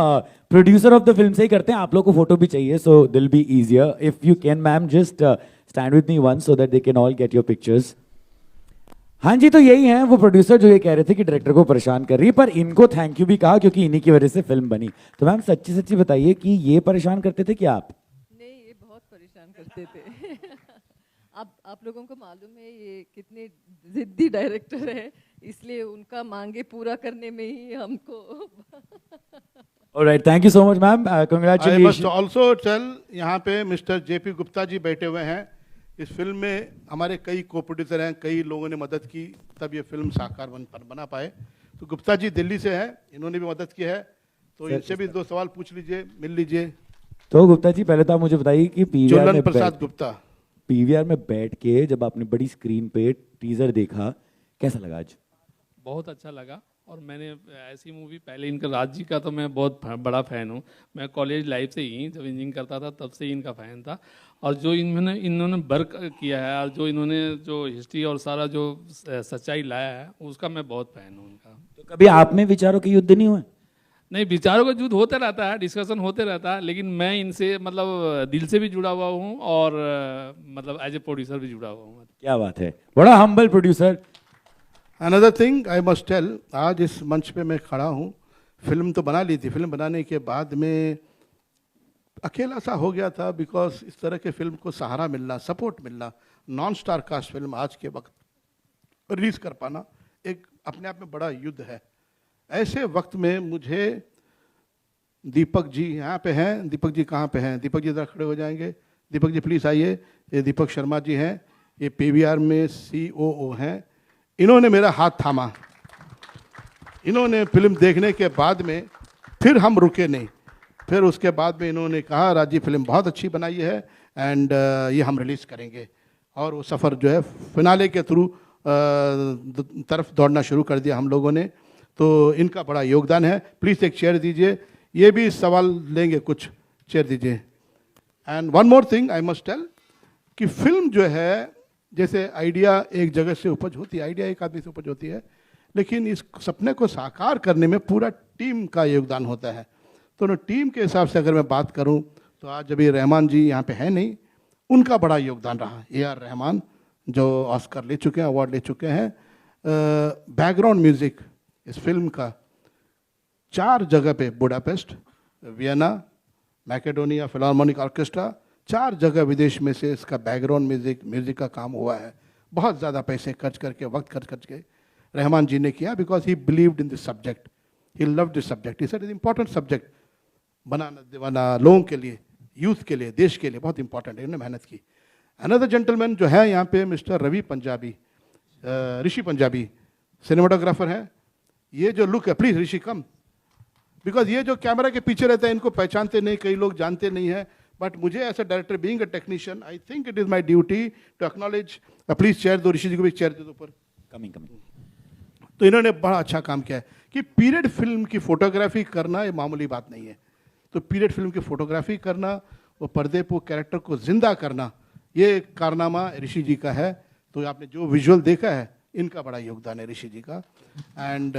प्रोड्यूसर ऑफ द फिल्म से ही करते हैं। आप लोग को फोटो भी चाहिए, so it'll be easier if you can. Ma'am just stand with me once so that they can all get your pictures. हाँ जी, तो यही है वो प्रोड्यूसर जो ये कह रहे थे कि डायरेक्टर को परेशान कर रही है, पर इनको थैंक यू भी कहा क्योंकि इन्हीं की वजह से फिल्म बनी। तो मैम सच्ची सच्ची बताइए कि ये परेशान करते थे क्या आप? नहीं, ये बहुत परेशान करते थे। अब आप लोगों को मालूम है ये कितने जिद्दी डायरेक्टर है, इसलिए उनका मांगे पूरा करने में ही हमको। Alright, thank you so much ma'am, congratulation. Congratulation. Also tell, यहाँ पे मिस्टर जेपी गुप्ता जी बैठे हुए हैं। इस फिल्म में हमारे कई को प्रोड्यूसर हैं, कई लोगों ने मदद की तब ये फिल्म साकार बना पाए। तो गुप्ता जी दिल्ली से हैं, इन्होंने भी मदद की है, तो इनसे भी 2 सवाल पूछ लीजिए, मिल लीजिए। तो गुप्ता जी पहले तो आप मुझे बताइए कि ज्वलन प्रसाद गुप्ता, पीवीआर में बैठ के जब आपने बड़ी स्क्रीन पे टीजर देखा, कैसा लगा आज? बहुत अच्छा लगा और मैंने ऐसी मूवी पहले इनका राज जी का तो मैं बहुत बड़ा फ़ैन हूँ। मैं कॉलेज लाइफ से ही जब इंजीनियरिंग करता था तब से ही इनका फ़ैन था। और जो इन्होंने वर्क किया है और जो इन्होंने जो हिस्ट्री और सारा जो सच्चाई लाया है उसका मैं बहुत फ़ैन हूँ उनका। तो कभी आप में विचारों के युद्ध नहीं हुए? नहीं, विचारों का युद्ध होते रहता है, डिस्कशन होते रहता है, लेकिन मैं इनसे मतलब दिल से भी जुड़ा हुआ हूँ और मतलब एज ए प्रोड्यूसर भी जुड़ा हुआ हूँ। क्या बात है, बड़ा humble producer. Another thing I must tell, आज इस मंच पे मैं खड़ा हूँ, फिल्म तो बना ली थी, फिल्म बनाने के बाद में अकेला सा हो गया था, बिकॉज इस तरह के फिल्म को सहारा मिलना, सपोर्ट मिलना, नॉन स्टार कास्ट फिल्म आज के वक्त रिलीज कर पाना एक अपने आप में बड़ा युद्ध है। ऐसे वक्त में मुझे दीपक जी यहाँ पे हैं, दीपक जी कहाँ पे हैं? दीपक जी ज़रा खड़े हो जाएंगे। दीपक जी प्लीज़ आइए। ये दीपक शर्मा जी हैं, ये पीवीआर में COO हैं। इन्होंने मेरा हाथ थामा। इन्होंने फिल्म देखने के बाद में फिर हम रुके नहीं, फिर उसके बाद में इन्होंने कहा राजी फिल्म बहुत अच्छी बनाई है एंड ये हम रिलीज़ करेंगे। और वो सफ़र जो है फिनाले के थ्रू तरफ दौड़ना शुरू कर दिया हम लोगों ने। तो इनका बड़ा योगदान है। प्लीज़ एक चेयर दीजिए, ये भी सवाल लेंगे, कुछ चेयर दीजिए। And one more thing I must tell कि फिल्म जो है, जैसे आइडिया एक जगह से उपज होती है, आइडिया एक आदमी से उपज होती है, लेकिन इस सपने को साकार करने में पूरा टीम का योगदान होता है। तो टीम के हिसाब से अगर मैं बात करूं तो आज अभी रहमान जी यहाँ पे है नहीं, उनका बड़ा योगदान रहा। AR रहमान जो ऑस्कर ले चुके हैं, अवार्ड ले चुके हैं। बैकग्राउंड म्यूजिक इस फिल्म का 4 जगह पे, बुडापेस्ट, वियना, मैकेडोनिया फिलार्मोनिक ऑर्केस्ट्रा, 4 जगह विदेश में से इसका बैकग्राउंड म्यूजिक का काम हुआ है। बहुत ज़्यादा पैसे खर्च करके, वक्त खर्च करके रहमान जी ने किया, because he believed in this subject, he loved this subject, he said is important subject, बनाना दीवाना लोगों के लिए, यूथ के लिए, देश के लिए बहुत इंपॉर्टेंट है, इन्होंने मेहनत की। अनदर जेंटलमैन जो है यहाँ पे मिस्टर रवि पंजाबी, ऋषि पंजाबी सिनेमाटोग्राफर है। ये जो लुक है, प्लीज ऋषि कम, बिकॉज ये जो कैमरा के पीछे रहता है इनको पहचानते नहीं, कई लोग जानते नहीं है, बट मुझे as a director being a technician I think it is my duty to acknowledge. Please chair दो, ऋषि जी को भी चेयर दे दो ऊपर। कमिंग। तो इन्होंने बड़ा अच्छा काम किया है कि पीरियड फिल्म की फोटोग्राफी करना ये मामूली बात नहीं है। तो पीरियड फिल्म की फोटोग्राफी करना, वो पर्दे पर कैरेक्टर को जिंदा करना, ये कारनामा ऋषि जी का है। तो आपने जो विजुअल देखा है, इनका बड़ा योगदान है ऋषि जी का। एंड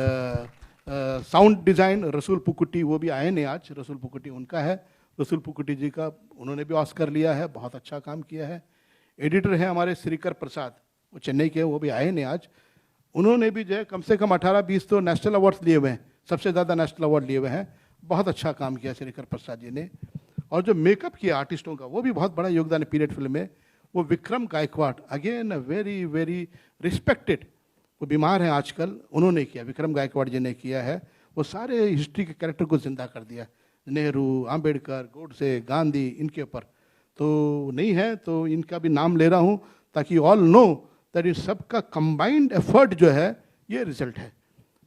साउंड डिज़ाइन रसूल पुकुटी, वो भी आए नहीं आज, रसूल पुकुटी उनका है। रसूल पुकुटी जी का उन्होंने भी ऑस्कर लिया है, बहुत अच्छा काम किया है। एडिटर है हमारे श्रीकर प्रसाद, वो चेन्नई के, वो भी आए नहीं आज। उन्होंने भी जो है कम से कम 18-20 तो नेशनल अवार्ड्स लिए हुए हैं, सबसे ज़्यादा नेशनल अवार्ड लिए हुए हैं। बहुत अच्छा काम किया श्रीकर प्रसाद जी ने। और जो मेकअप किया आर्टिस्टों का, वो भी बहुत बड़ा योगदान है पीरियड फिल्म में। वो Vikram Gaikwad, again very very respected, वो बीमार हैं आजकल, उन्होंने किया, विक्रम गायकवाड़ जी ने किया है। वो सारे हिस्ट्री के कैरेक्टर को जिंदा कर दिया, नेहरू, आम्बेडकर, गोडसे, गांधी, इनके ऊपर। तो नहीं है तो इनका भी नाम ले रहा हूँ ताकि ऑल नो दैट इस सबका कंबाइंड एफर्ट जो है ये रिजल्ट है।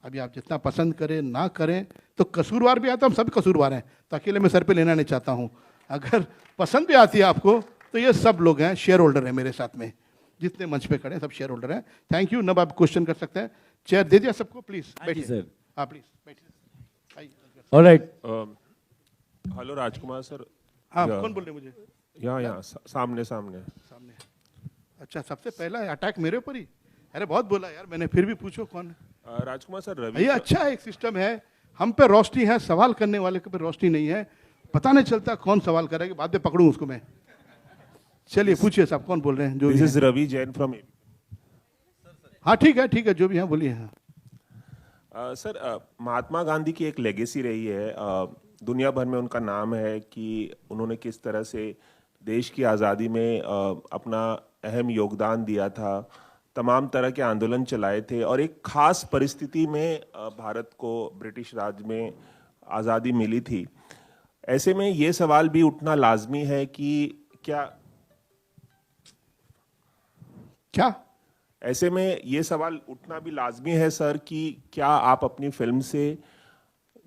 अभी आप जितना पसंद करें ना करें, तो कसूरवार भी आता, हम सब कसूरवार हैं, तो अकेले मैं सर पे लेना नहीं चाहता हूँ। अगर पसंद भी आती है आपको तो ये सब लोग हैं, शेयर होल्डर हैं मेरे साथ में, जितने मंच पे खड़े हैं सब शेयर होल्डर हैं। Thank you. नब आप क्वेश्चन कर सकते हैं। चेयर दे दिया सबको, प्लीज बैठिए सर। हाँ प्लीज बैठिए। ऑलराइट। हेलो राजकुमार सर। हाँ कौन बोल रहे हैं? मुझे यहाँ सामने सामने। अच्छा, सबसे पहला अटैक मेरे ऊपर ही? अरे बहुत बोला यार मैंने, फिर भी पूछो कौन है। राजकुमार सर, रवि ये अच्छा एक सिस्टम है, हम पे रोशनी है, सवाल करने वाले के पे रोशनी नहीं है, पता नहीं चलता कौन सवाल करेगा, बाद में पकड़ूं उसको मैं। चलिए पूछिए साहब, कौन बोल रहे हैं? जो this is Ravi Jain from. हाँ ठीक है, जो भी है बोलिए। हाँ सर, महात्मा गांधी की एक लेगेसी रही है, दुनिया भर में उनका नाम है कि उन्होंने किस तरह से देश की आज़ादी में अपना अहम योगदान दिया था, तमाम तरह के आंदोलन चलाए थे, और एक खास परिस्थिति में भारत को ब्रिटिश राज में आज़ादी मिली थी। ऐसे में ये सवाल भी उठना लाजमी है कि क्या ऐसे में ये सवाल उठना भी लाजमी है सर कि क्या आप अपनी फिल्म से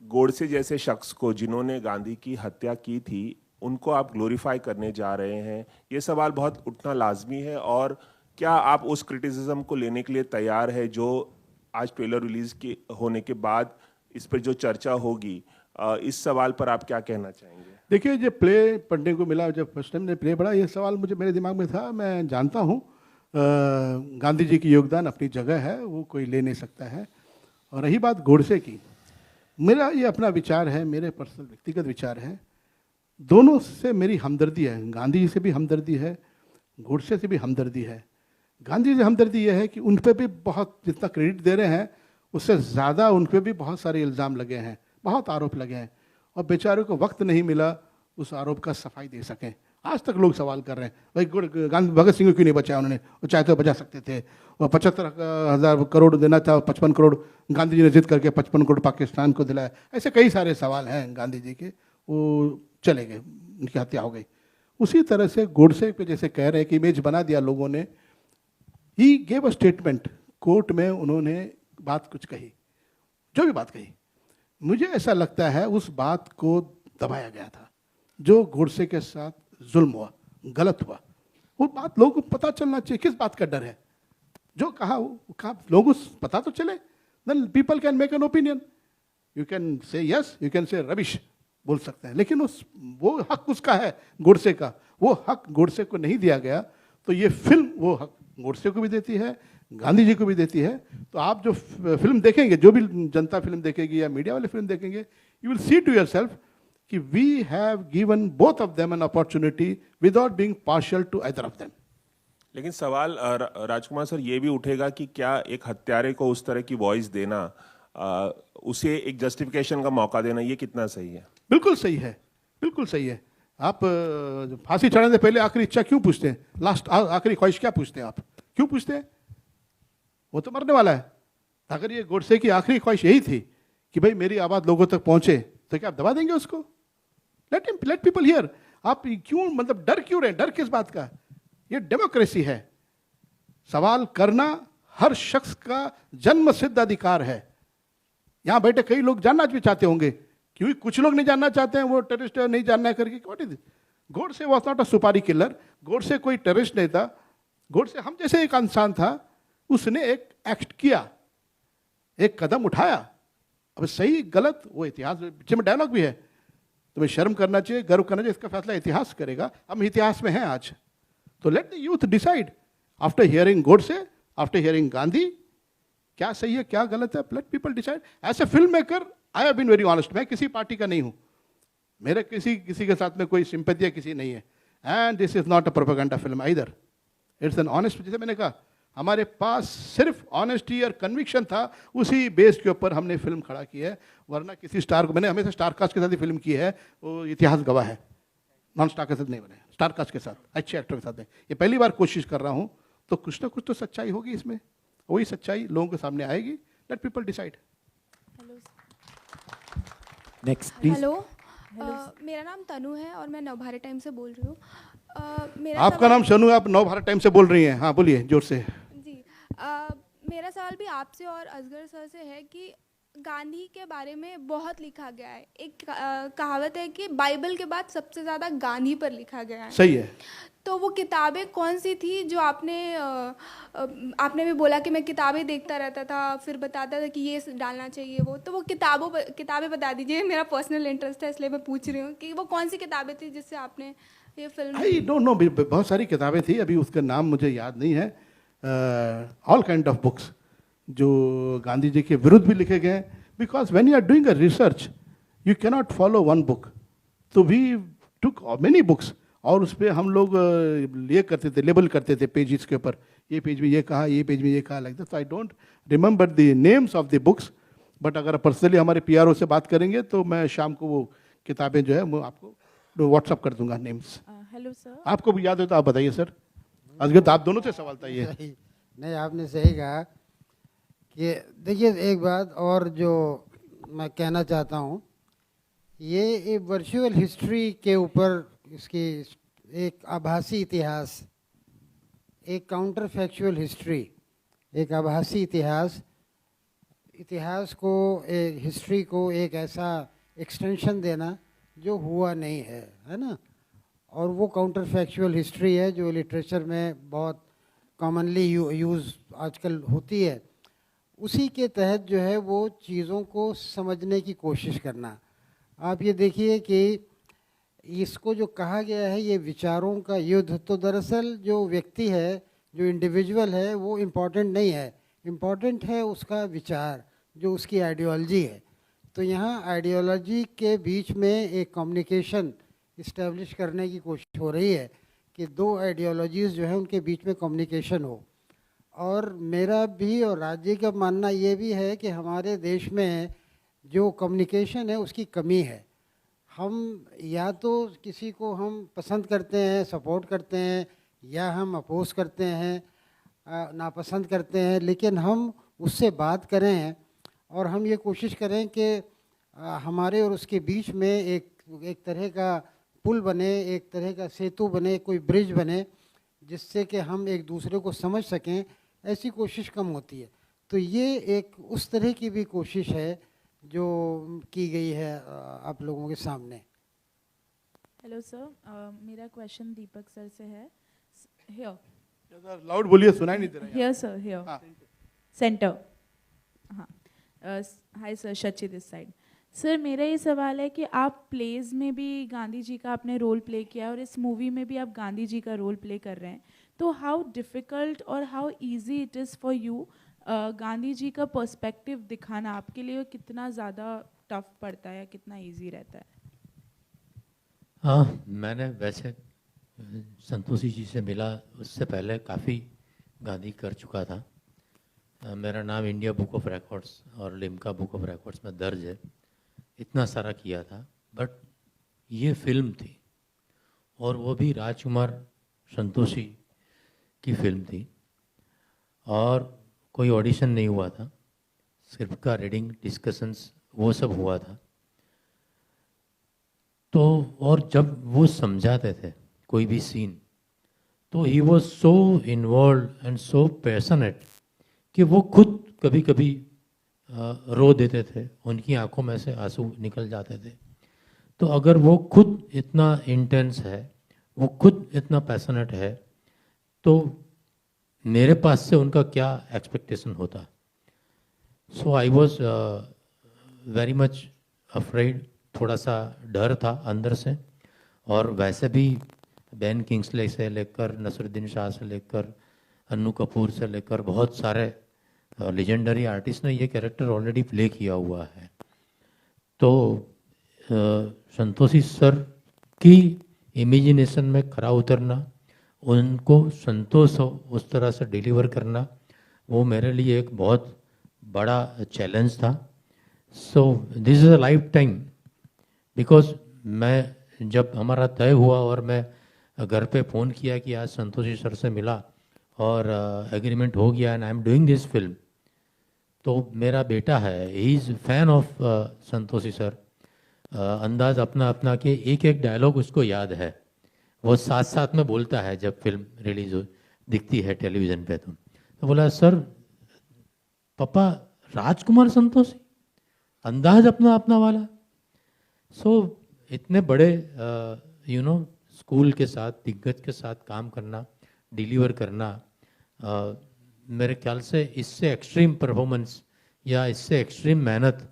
गोडसे जैसे शख्स को, जिन्होंने गांधी की हत्या की थी, उनको आप ग्लोरीफाई करने जा रहे हैं? ये सवाल बहुत उठना लाजमी है। और क्या आप उस क्रिटिसिज्म को लेने के लिए तैयार है जो आज ट्रेलर रिलीज के होने के बाद इस पर जो चर्चा होगी, इस सवाल पर आप क्या कहना चाहेंगे? देखिए, जब प्ले पढ़ने को मिला, जब फर्स्ट टाइम ने प्ले पढ़ा, ये सवाल मुझे मेरे दिमाग में था। मैं जानता हूँ गांधी जी की योगदान अपनी जगह है, वो कोई ले नहीं सकता है। और रही बात गोडसे की, मेरा ये अपना विचार है, मेरे पर्सनल व्यक्तिगत विचार है। दोनों से मेरी हमदर्दी है, गांधी जी से भी हमदर्दी है, गोडसे से भी हमदर्दी है। गांधी जी से हमदर्दी ये है कि उन पर भी बहुत, जितना क्रेडिट दे रहे हैं उससे ज़्यादा उन पर भी बहुत सारे इल्ज़ाम लगे हैं, बहुत आरोप लगे हैं, और बेचारों को वक्त नहीं मिला उस आरोप का सफाई दे सकें। आज तक लोग सवाल कर रहे हैं, भाई गांधी भगत सिंह को क्यों नहीं बचाया उन्होंने, वो चाहे तो बचा सकते थे। और 75,000 करोड़ देना था, 55 करोड़ गांधी जी ने जिद करके 55 करोड़ पाकिस्तान को दिलाया। ऐसे कई सारे सवाल हैं गांधी जी के, वो चले गए, उनकी हत्या हो गई। उसी तरह से गोडसे पे जैसे कह रहे हैं कि इमेज बना दिया लोगों ने, he gave a statement, court में उन्होंने बात कुछ कही, जो भी बात कही, मुझे ऐसा लगता है उस बात को दबाया गया था। जो गोडसे के साथ जुल्म हुआ, गलत हुआ, वो बात लोगों को पता चलना चाहिए। किस बात का डर है? जो कहा वो कहा, लोगों को पता तो चले, then people can make an opinion. You can say yes, you can say rubbish, बोल सकते हैं, लेकिन वो हक उसका है, गोडसे का। वो हक गोडसे को नहीं दिया गया, तो ये फिल्म वो हक गोडसे को भी देती है, गांधी जी को भी देती है। तो आप जो फिल्म देखेंगे, जो भी जनता फिल्म देखेगी या मीडिया वाले फिल्म देखेंगे, you will see to yourself कि we have given both of them an opportunity without being partial to either of them. लेकिन सवाल राजकुमार सर ये भी उठेगा कि क्या एक हत्यारे को उस तरह की वॉइस देना, उसे एक जस्टिफिकेशन का मौका देना, ये कितना सही है? बिल्कुल सही है, बिल्कुल सही है। आप फांसी चढ़ाने से पहले आखिरी इच्छा क्यों पूछते हैं? लास्ट आखिरी ख्वाहिश क्या पूछते हैं? आप क्यों पूछते हैं? वो तो मरने वाला है। अगर ये गोडसे की आखिरी ख्वाहिश यही थी कि भाई मेरी आवाज़ लोगों तक पहुंचे, तो क्या आप दबा देंगे उसको? Let people here. आप क्यों, मतलब डर क्यों रहे? डर किस बात का? ये डेमोक्रेसी है। सवाल करना हर शख्स का जन्म सिद्ध अधिकार है। यहां बैठे कई लोग जानना भी चाहते होंगे, क्योंकि कुछ लोग नहीं जानना चाहते हैं, वो टेररिस्ट नहीं जानना है करके। What is Godse was not a सुपारी किलर। गोडसे कोई टेररिस्ट नहीं था। गोडसे हम जैसे एक इंसान था, उसने एक एक्ट किया, एक कदम उठाया। अब सही गलत वो इतिहास, पीछे में डायलॉग भी है, तुम्हें शर्म करना चाहिए, गर्व करना चाहिए, इसका फैसला इतिहास करेगा। हम इतिहास में हैं आज, तो let the youth decide after hearing Godse, after hearing Gandhi, क्या सही है क्या गलत है। Let people decide. As a film maker I have been very honest. मैं किसी पार्टी का नहीं हूं, मेरे किसी के साथ में कोई सिंपैथी किसी नहीं है। And this is not a propaganda film either, it's an honest. जैसे मैंने कहा, हमारे पास सिर्फ ऑनेस्टी और कन्विक्शन था, उसी बेस के ऊपर हमने फिल्म खड़ा की है। वरना किसी स्टार को, मैंने हमेशा स्टार कास्ट के साथ ही फिल्म की है, वो इतिहास गवाह है। नॉन स्टार के साथ नहीं बने, स्टार कास्ट के साथ, अच्छे एक्टर के साथ नहीं। ये पहली बार कोशिश कर रहा हूँ, तो कुछ ना कुछ तो सच्चाई होगी इसमें। वही सच्चाई लोगों के सामने आएगी। Late people decide. Next please. Hello, मेरा नाम तनु है और मैं नवभारत टाइम से बोल रही हूँ। आपका नाम शनु है, आप नवभारत टाइम से बोल रही हैं? हाँ बोलिए जोर से। जी, मेरा सवाल भी आपसे और असगर सर से है कि गांधी के बारे में बहुत लिखा गया है। एक कहावत है कि बाइबल के बाद सबसे ज़्यादा गांधी पर लिखा गया है। सही है। तो वो किताबें कौन सी थी जो आपने भी बोला कि मैं किताबें देखता रहता था, फिर बताता था कि ये डालना चाहिए वो, तो वो किताबें बता दीजिए। मेरा पर्सनल इंटरेस्ट है, इसलिए मैं पूछ रही हूँ कि वो कौन सी किताबें थी जिससे आपने ये फिल्म। आई डोंट नो, बहुत सारी किताबें थी, अभी उसका नाम मुझे याद नहीं है। ऑल काइंड ऑफ बुक्स जो गांधी जी के विरुद्ध भी लिखे गए हैं। Because when you are doing a research you cannot follow one book, तो वी टुक मेनी बुक्स, और उस पर हम लोग ये करते थे, लेबल करते थे पेजेस के ऊपर, ये पेज में ये कहा, ये पेज में ये कहा, like that. I don't remember the names of the books, but अगर पर्सनली हमारे PRO से बात करेंगे तो मैं शाम को वो किताबें जो है वो आपको व्हाट्सअप कर दूंगा नेम्स। Hello sir. आपको भी याद हो तो आप बताइए सर। असगर आप दोनों से सवाल था ये। नहीं, आपने सही कहा कि देखिए, एक बात और जो मैं कहना चाहता हूँ, ये वर्चुअल हिस्ट्री के ऊपर इसकी एक आभासी इतिहास, एक काउंटर फैक्चुअल हिस्ट्री, एक आभासी इतिहास को, एक हिस्ट्री को एक ऐसा एक्सटेंशन देना जो हुआ नहीं है ना। और वो काउंटर फैक्चुअल हिस्ट्री है जो लिटरेचर में बहुत कॉमनली यूज़ आजकल होती है। उसी के तहत जो है वो चीज़ों को समझने की कोशिश करना। आप ये देखिए कि इसको जो कहा गया है ये विचारों का युद्ध, तो दरअसल जो व्यक्ति है, जो इंडिविजुअल है, वो इम्पोर्टेंट नहीं है, इम्पोर्टेंट है उसका विचार, जो उसकी आइडियोलॉजी है। तो यहाँ आइडियोलॉजी के बीच में एक कम्युनिकेशन इस्टेब्लिश करने की कोशिश हो रही है कि दो आइडियोलॉजीज़ जो है उनके बीच में कम्युनिकेशन हो। और मेरा भी और राज्य का मानना ये भी है कि हमारे देश में जो कम्युनिकेशन है उसकी कमी है। हम या तो किसी को हम पसंद करते हैं, सपोर्ट करते हैं, या हम अपोज करते हैं, नापसंद करते हैं, लेकिन हम उससे बात करें और हम ये कोशिश करें कि हमारे और उसके बीच में एक तरह का पुल बने, एक तरह का सेतु बने, कोई ब्रिज बने, जिससे कि हम एक दूसरे को समझ सकें। ऐसी कोशिश कम होती है। तो ये एक उस तरह की भी कोशिश है जो की गई है आप लोगों के सामने। हेलो सर, मेरा क्वेश्चन दीपक सर से है। हियर लाउड बोलिए, सुनाई नहीं दे रहा है। Here sir, here center. हाँ, hi sir, Shachi this side. Sir मेरा ये सवाल है कि आप प्लेज में भी गांधी जी का आपने रोल प्ले किया और इस मूवी में भी आप गांधी जी का रोल प्ले कर रहे हैं, तो हाउ डिफ़िकल्ट और how easy it is for you Gandhi ji का पर्सपेक्टिव दिखाना, आपके लिए कितना ज़्यादा टफ पड़ता है या कितना इजी रहता है? हाँ, मैंने वैसे संतोषी जी से मिला उससे पहले काफ़ी गांधी कर चुका था। मेरा नाम इंडिया बुक ऑफ रिकॉर्ड्स और लिम्का बुक ऑफ रिकॉर्ड्स में दर्ज है, इतना सारा किया था। बट ये फिल्म थी और वो भी राजकुमार संतोषी की फिल्म थी और कोई ऑडिशन नहीं हुआ था, स्क्रिप्ट का रीडिंग, डिस्कशंस वो सब हुआ था। तो और जब वो समझाते थे कोई भी सीन, तो he was so involve and so passionate कि वो खुद कभी कभी रो देते थे, उनकी आंखों में से आंसू निकल जाते थे। तो अगर वो खुद इतना इंटेंस है, वो खुद इतना पैशनेट है, तो मेरे पास से उनका क्या एक्सपेक्टेशन होता। So I was very much afraid, थोड़ा सा डर था अंदर से। और वैसे भी बेन किंग्सले से लेकर नसरुद्दीन शाह से लेकर अन्नू कपूर से लेकर बहुत सारे लेजेंडरी आर्टिस्ट ने ये कैरेक्टर ऑलरेडी प्ले किया हुआ है। तो संतोषी सर की इमेजिनेशन में खरा उतरना, उनको संतोष हो उस तरह से डिलीवर करना, वो मेरे लिए एक बहुत बड़ा चैलेंज था। So this is a life time, because मैं जब हमारा तय हुआ और मैं घर पे फ़ोन किया कि आज संतोषी सर से मिला और एग्रीमेंट हो गया and I am doing this film, तो मेरा बेटा है, he is fan of Santoshi sir. अंदाज अपना अपना के एक एक डायलॉग उसको याद है, वो साथ साथ में बोलता है जब फिल्म रिलीज हो दिखती है टेलीविज़न पे। तो बोला सर पापा राजकुमार संतोषी, अंदाज अपना अपना वाला। सो इतने बड़े यू नो स्कूल के साथ, दिग्गज के साथ काम करना, डिलीवर करना, मेरे ख्याल से इससे एक्सट्रीम परफॉर्मेंस या इससे एक्सट्रीम मेहनत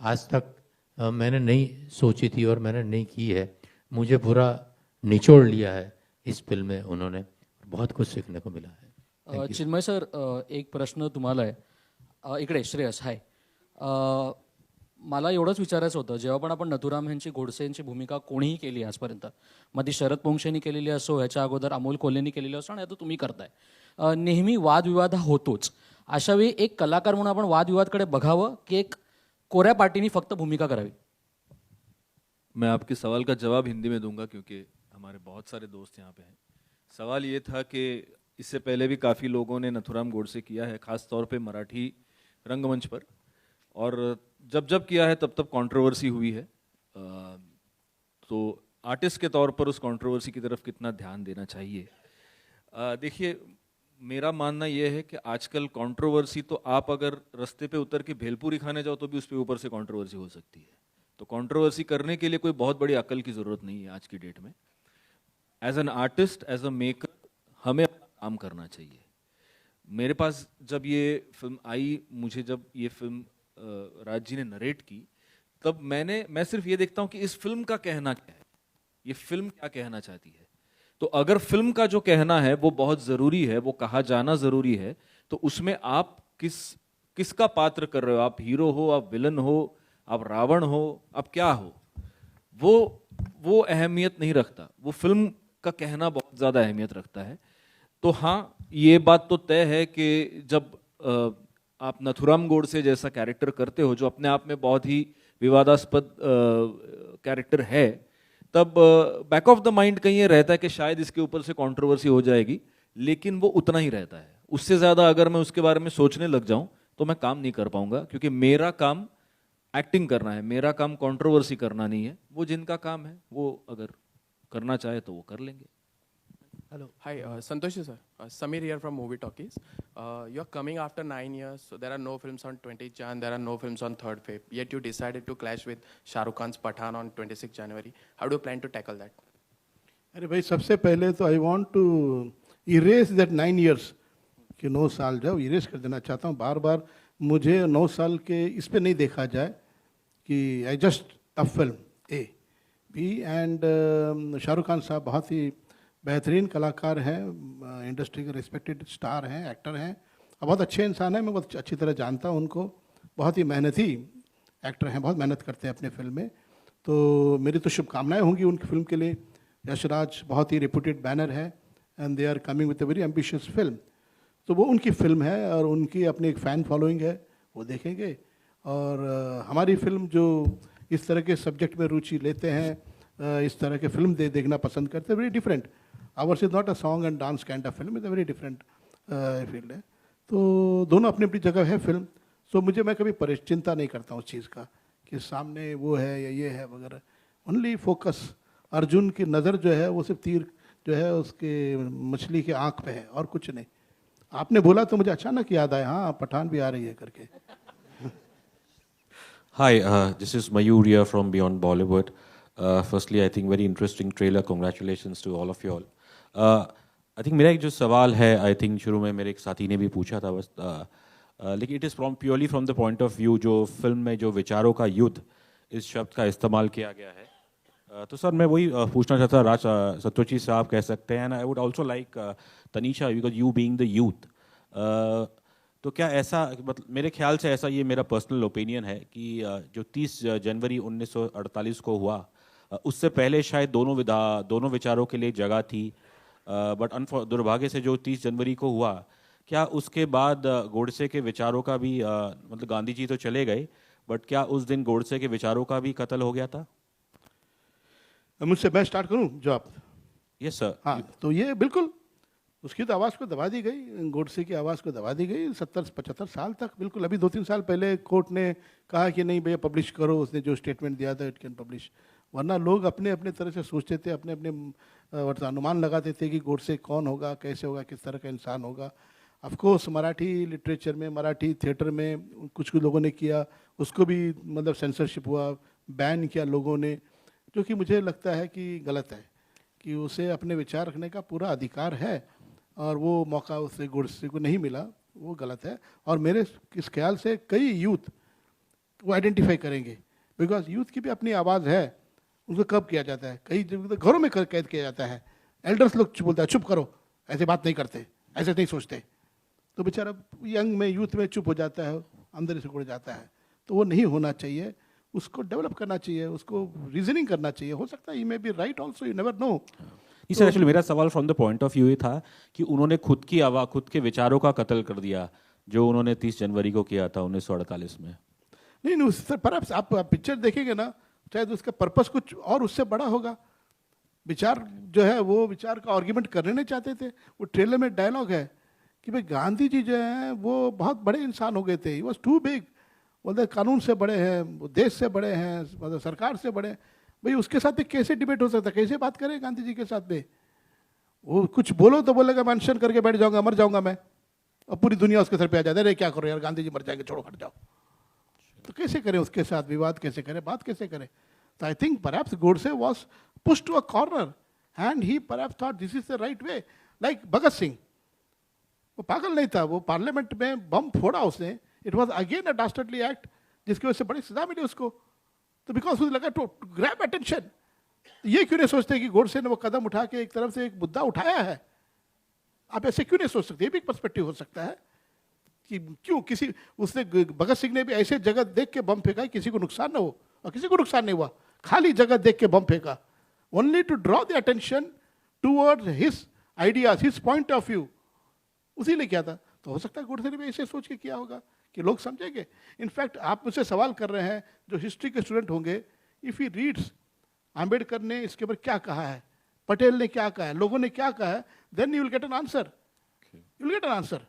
आज तक मैंने नहीं सोची थी और मैंने नहीं की है। मुझे पूरा निचोड़ लिया है इस फिल्म में उन्होंने, बहुत कुछ सीखने को मिला है। चिन्मय सर, एक प्रश्न तुम्हाला आहे, इकडे श्रेयस, हाय. मला एवढंच विचारायचं होतं, जेव्हा पण आपण नथुराम यांची, गोडसे यांची भूमिका कोणीही केली आजपर्यंत, मग ती शरद पोंक्षेनी केलेली असो, ह्याच्या अगोदर अमोल कोल्हेनी केलेली असो आणि आता तुम्ही करताय, नेहमी वादविवाद हा होतोच. अशा वेळी एक कलाकार म्हणून आपण वादविवादकडे बघावं की एक कोऱ्या पार्टीनी फक्त भूमिका करावी? मैं आपके सवाल का जवाब हिंदी में दूंगा क्योंकि हमारे बहुत सारे दोस्त यहाँ पे हैं। सवाल ये था कि इससे पहले भी काफ़ी लोगों ने नथुराम गोडसे किया है, ख़ास तौर पे मराठी रंगमंच पर, और जब जब किया है तब तब कंट्रोवर्सी हुई है। तो आर्टिस्ट के तौर पर उस कंट्रोवर्सी की तरफ कितना ध्यान देना चाहिए? देखिए, मेरा मानना यह है कि आजकल कंट्रोवर्सी तो आप अगर रास्ते पे उतर के भेलपूरी खाने जाओ तो भी उस पर ऊपर से कंट्रोवर्सी हो सकती है। तो कंट्रोवर्सी करने के लिए कोई बहुत बड़ी अकल की ज़रूरत नहीं है आज की डेट में। As an artist, as a maker, हमें काम करना चाहिए। मेरे पास जब ये फिल्म आई, मुझे जब ये फिल्म राज जी ने नरेट की, तब मैं सिर्फ ये देखता हूँ कि इस फिल्म का कहना क्या है, ये फिल्म क्या कहना चाहती है। तो अगर फिल्म का जो कहना है वो बहुत जरूरी है, वो कहा जाना जरूरी है, तो उसमें आप किसका पात्र कर रहे हो, आप हीरो हो, आप विलन हो, आप रावण हो, आप क्या हो, वो अहमियत नहीं रखता, वो फिल्म का कहना बहुत ज्यादा अहमियत रखता है। तो हाँ, ये बात तो तय है कि जब आप नथुराम गोडसे जैसा कैरेक्टर करते हो, जो अपने आप में बहुत ही विवादास्पद कैरेक्टर है, तब बैक ऑफ द माइंड कहीं ये रहता है कि शायद इसके ऊपर से कंट्रोवर्सी हो जाएगी, लेकिन वो उतना ही रहता है। उससे ज्यादा अगर मैं उसके बारे में सोचने लग जाऊं तो मैं काम नहीं कर पाऊंगा, क्योंकि मेरा काम एक्टिंग करना है, मेरा काम कंट्रोवर्सी करना नहीं है। वो जिनका काम है वो अगर करना चाहे तो वो कर लेंगे। Hello. Hi, Santoshi sir. Samir here from Movie Talkies. You're coming after 9 years, so there are no films on 20th Jan, there are no films on 3rd Feb. Yet you decided to clash with Shah Rukh Khan's Pathaan on 26th January. How do you plan to tackle that? अरे भाई, सबसे पहले तो I want to erase that 9 years कि 9 साल जो इरेज कर देना चाहता हूँ। बार बार मुझे 9 साल के इस पे नहीं देखा जाए कि I just a film A B. And Shahrukh Khan साहब बहुत ही बेहतरीन कलाकार हैं, इंडस्ट्री के रिस्पेक्टेड स्टार हैं, एक्टर हैं, और बहुत अच्छे इंसान हैं। मैं बहुत अच्छी तरह जानता हूं उनको। बहुत ही मेहनती एक्टर हैं, बहुत मेहनत करते हैं अपने फिल्म में। तो मेरी तो शुभकामनाएं होंगी उनकी फिल्म के लिए। यशराज बहुत ही रेपुटेड बैनर है and they are coming with a very ambitious film. तो वो उनकी फिल्म है और उनकी अपनी एक फ़ैन फॉलोइंग है, वो देखेंगे। और हमारी फिल्म जो इस तरह के सब्जेक्ट में रुचि लेते हैं, इस तरह के फिल्म देखना पसंद करते हैं, very different. Hours is not a song and dance kind of film, is a very different field है। तो दोनों अपनी अपनी जगह है फिल्म। सो मैं कभी चिंता नहीं करता हूँ उस चीज़ का कि सामने वो है या ये है वगैरह। ओनली फोकस, अर्जुन की नज़र जो है वो सिर्फ तीर जो है उसके मछली के आँख पे है और कुछ नहीं। आपने बोला तो मुझे अचानक याद आया, हाँ पठान भी आ रही है करके। Hi, this is Mayur here from Beyond Bollywood. Firstly, I think very interesting trailer. Congratulations to all of you all. I think मेरा एक जो सवाल है, I think शुरू में मेरे एक साथी ने भी पूछा था बस, लेकिन it is purely from the point of view जो फिल्म में जो विचारों का युद्ध इस शब्द का इस्तेमाल किया गया है। तो सर मैं वही पूछना चाहता राज सतोची साहब कह सकते हैं, and I would also like Tanisha, because you being the youth, तो क्या ऐसा, मतलब मेरे ख्याल से ऐसा, ये मेरा पर्सनल ओपिनियन है कि जो 30 जनवरी 1948 को हुआ, उससे पहले शायद दोनों विचारों के लिए जगह थी, बट दुर्भाग्य से जो 30 जनवरी को हुआ, क्या उसके बाद गोडसे के विचारों का भी मतलब गांधी जी तो चले गए, बट क्या उस दिन गोडसे के विचारों का भी कत्ल हो गया था? मुझसे मैं स्टार्ट करूं जवाब? Yes sir. हाँ, तो ये बिल्कुल उसकी तो आवाज़ को दबा दी गई, गोडसे की आवाज़ को दबा दी गई 70-75 साल तक। बिल्कुल अभी 2-3 साल पहले कोर्ट ने कहा कि नहीं भैया पब्लिश करो, उसने जो स्टेटमेंट दिया था इट कैन पब्लिश। वरना लोग अपने अपने तरह से सोचते थे, अपने अपने अनुमान लगाते थे कि गोडसे कौन होगा, कैसे होगा, किस तरह का इंसान होगा। ऑफकोर्स मराठी लिटरेचर में, मराठी थिएटर में कुछ लोगों ने किया, उसको भी मतलब सेंसरशिप हुआ, बैन किया लोगों ने, जो कि मुझे लगता है कि गलत है। कि उसे अपने विचार रखने का पूरा अधिकार है और वो मौका उसे गोडसे को नहीं मिला, वो गलत है। और मेरे इस ख्याल से कई यूथ वो आइडेंटिफाई करेंगे, बिकॉज यूथ की भी अपनी आवाज़ है। उनको कब किया जाता है, कई घरों में कैद किया जाता है। एल्डर्स लोग बोलते हैं चुप करो, ऐसे बात नहीं करते, ऐसे नहीं सोचते, तो बेचारा यंग में, यूथ में चुप हो जाता है, अंदर से उड़ जाता है। तो वो नहीं होना चाहिए, उसको डेवलप करना चाहिए, उसको रीजनिंग करना चाहिए। हो सकता है he may be right also, you never know. नहीं सर, एक्चुअली मेरा सवाल from the point of view ये था कि उन्होंने खुद की आवाज़, खुद के विचारों का कत्ल कर दिया जो उन्होंने 30 जनवरी को किया था 1948 में। नहीं सर, पर आप पिक्चर देखेंगे ना, शायद उसका पर्पस कुछ और उससे बड़ा होगा। विचार जो है वो विचार का आर्ग्यूमेंट करने नहीं चाहते थे। वो ट्रेलर में डायलॉग है कि भाई गांधी जी जो हैं वो बहुत बड़े इंसान हो गए थे, ही वॉज टू बिग, बोलते कानून से बड़े हैं, वो देश से बड़े हैं, मतलब सरकार से बड़े। भाई उसके साथ भी कैसे डिबेट हो सकता है, कैसे बात करें गांधी जी के साथ में? वो कुछ बोलो तो बोलेगा मेंशन करके बैठ जाऊंगा, मर जाऊंगा मैं, और पूरी दुनिया उसके सर पे आ जाती है, अरे क्या करो यार, गांधी जी मर जाएंगे, छोड़ो हट जाओ। तो कैसे करें उसके साथ विवाद, कैसे करें, बात कैसे करें? तो I think perhaps Godse was pushed to a corner and he perhaps thought this is the right way, like Bhagat Singh. वो पागल नहीं था, वो पार्लियामेंट में बम फोड़ा उसने, it was again a dastardly act जिसकी वजह से बड़ी सजा मिली उसको। तो बिकॉज मुझे लगा टू ग्रैब अटेंशन। ये क्यों नहीं सोचते कि गोडसे ने वो कदम उठा के एक तरफ से एक मुद्दा उठाया है? आप ऐसे क्यों नहीं सोच सकते? ये भी एक पर्सपेक्टिव हो सकता है कि क्यों किसी उसने भगत सिंह ने भी ऐसे जगह देख के बम फेंका किसी को नुकसान ना हो, और किसी को नुकसान नहीं हुआ, खाली जगह देख के बम फेंका, only to draw the attention towards his ideas, his point of view, उसी लिए किया था। तो हो सकता है गोडसे ने भी ऐसे सोच के किया होगा कि लोग समझेंगे। इनफैक्ट आप मुझसे सवाल कर रहे हैं जो हिस्ट्री के स्टूडेंट होंगे, इफ ही रीड्स आम्बेडकर ने इसके ऊपर क्या कहा है, पटेल ने क्या कहा है, लोगों ने क्या कहा है, then you will get an answer, you will get an answer.